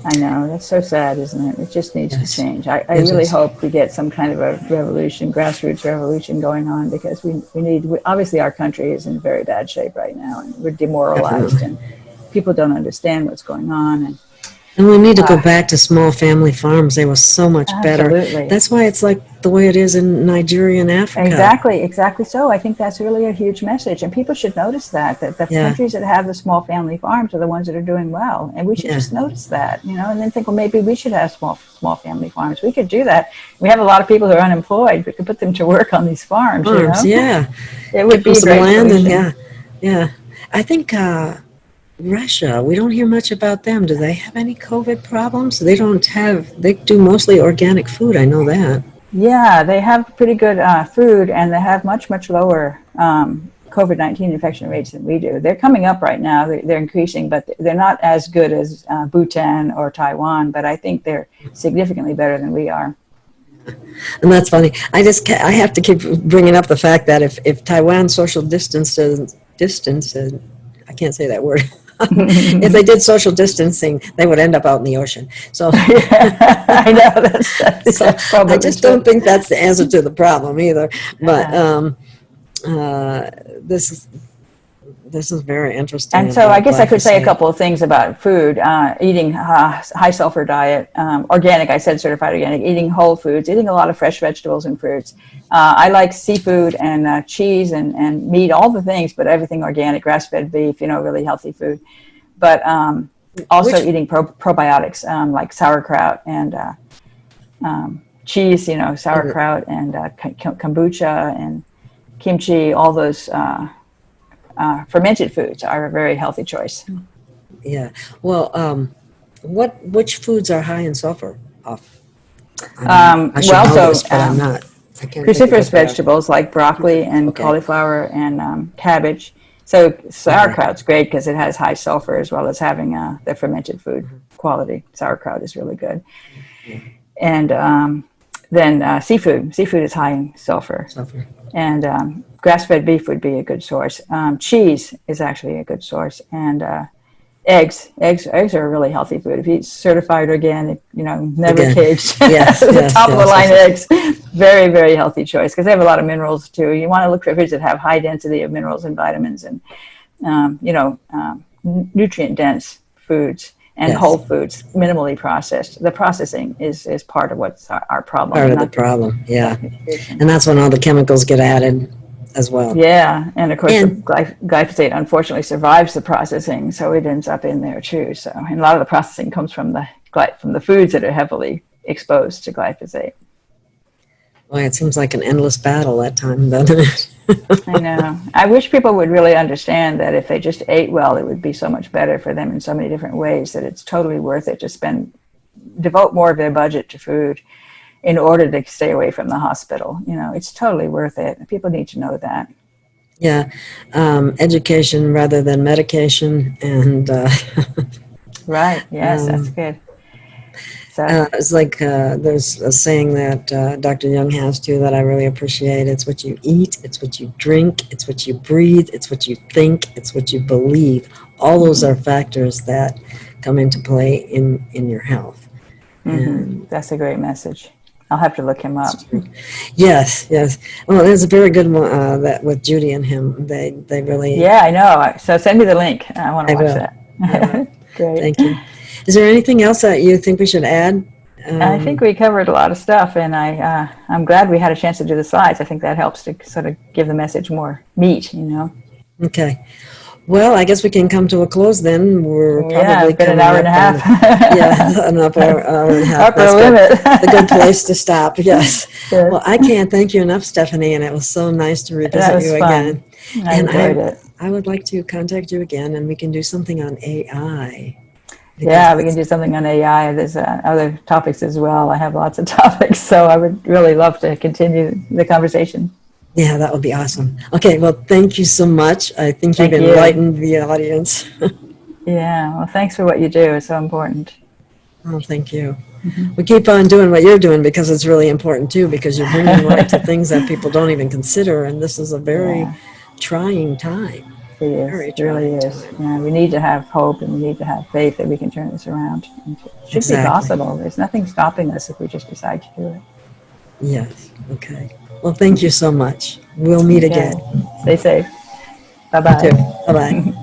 I know, that's so sad, isn't it? It just needs to Yes, change. I it really is. hope we get some kind of a revolution, grassroots revolution going on, because obviously our country is in very bad shape right now, and we're demoralized, Definitely. and people don't understand what's going on. And we need to go back to small family farms. They were so much better. Absolutely. That's why it's like the way it is in Nigeria and Africa. Exactly so. I think that's really a huge message, and people should notice that the Yeah. countries that have the small family farms are the ones that are doing well, and we should Yeah. just notice that, and then think, well, maybe we should have small family farms. We could do that. We have a lot of people who are unemployed. We could put them to work on these farms. Yeah. It would be a Some great land solution. yeah. I think Russia, we don't hear much about them. Do they have any COVID problems? They do mostly organic food. I know that. Yeah, they have pretty good food, and they have much lower COVID-19 infection rates than we do. They're coming up right now. They're increasing, but they're not as good as Bhutan or Taiwan, but I think they're significantly better than we are. And that's funny. I have to keep bringing up the fact that if Taiwan social distances, I can't say that word. If they did social distancing, they would end up out in the ocean. So Yeah, I know that's so probably I just true. don't think that's the answer to the problem either. But this is very interesting. And so I about guess I could say a glyphosate. couple of things about food, eating high sulfur diet, organic, I said certified organic, eating whole foods, eating a lot of fresh vegetables and fruits. I like seafood and cheese and meat, all the things, but everything organic, grass-fed beef, really healthy food. But also Which- eating probiotics like sauerkraut and cheese, sauerkraut and kombucha and kimchi, all those fermented foods are a very healthy choice. Yeah. Well, which foods are high in sulfur? I should know this, but I'm not. I can't think of Cruciferous what they are. vegetables like broccoli and Okay. cauliflower and cabbage. So sauerkraut's great because it has high sulfur as well as having the fermented food quality. Sauerkraut is really good. And then seafood. Seafood is high in sulfur. And grass-fed beef would be a good source. Cheese is actually a good source. And eggs are a really healthy food. If you eat certified organic, never caged, the top of the line eggs, very, very healthy choice because they have a lot of minerals too. You want to look for foods that have high density of minerals and vitamins and, nutrient dense foods and whole foods, minimally processed. The processing is part of what's our problem. Part of the problem, yeah. And that's when all the chemicals get added as well. Yeah, and of course the glyphosate unfortunately survives the processing, so it ends up in there too. So, and a lot of the processing comes from the foods that are heavily exposed to glyphosate. Boy, it seems like an endless battle at times, doesn't it? I know. I wish people would really understand that if they just ate well, it would be so much better for them in so many different ways that it's totally worth it to devote more of their budget to food in order to stay away from the hospital. It's totally worth it. People need to know that. Yeah. Education rather than medication. And right. Yes, that's good. So it's like there's a saying that Dr. Young has too that I really appreciate. It's what you eat, it's what you drink, it's what you breathe, it's what you think, it's what you believe. All those are factors that come into play in your health. And that's a great message. I'll have to look him up. Yes. Well, there's a very good one that with Judy and him. They really. Yeah, I know. So send me the link. I want to watch that. Great. Thank you. Is there anything else that you think we should add? I think we covered a lot of stuff, and I'm glad we had a chance to do the slides. I think that helps to sort of give the message more meat. Okay. Well, I guess we can come to a close then. We're probably been an hour and a half. An hour and a half. Upper limit. A good place to stop. Yes. Good. Well, I can't thank you enough, Stephanie, and it was so nice to revisit you again. I enjoyed it. I would like to contact you again, and we can do something on AI. Yeah, we can do something on AI. There's other topics as well. I have lots of topics, so I would really love to continue the conversation. Yeah, that would be awesome. Okay, well, thank you so much. I think you've enlightened the audience. Yeah, well, thanks for what you do. It's so important. Oh, thank you. we keep on doing what you're doing because it's really important too, because you're bringing light to things that people don't even consider. And this is a very Yeah. trying time. It is. Very It really trying is. time. Yeah, we need to have hope and we need to have faith that we can turn this around. And it should be Exactly. possible. There's nothing stopping us if we just decide to do it. Yes. Okay. Well, thank you so much. We'll meet Okay. again. Stay safe. You too. Bye-bye. Bye-bye.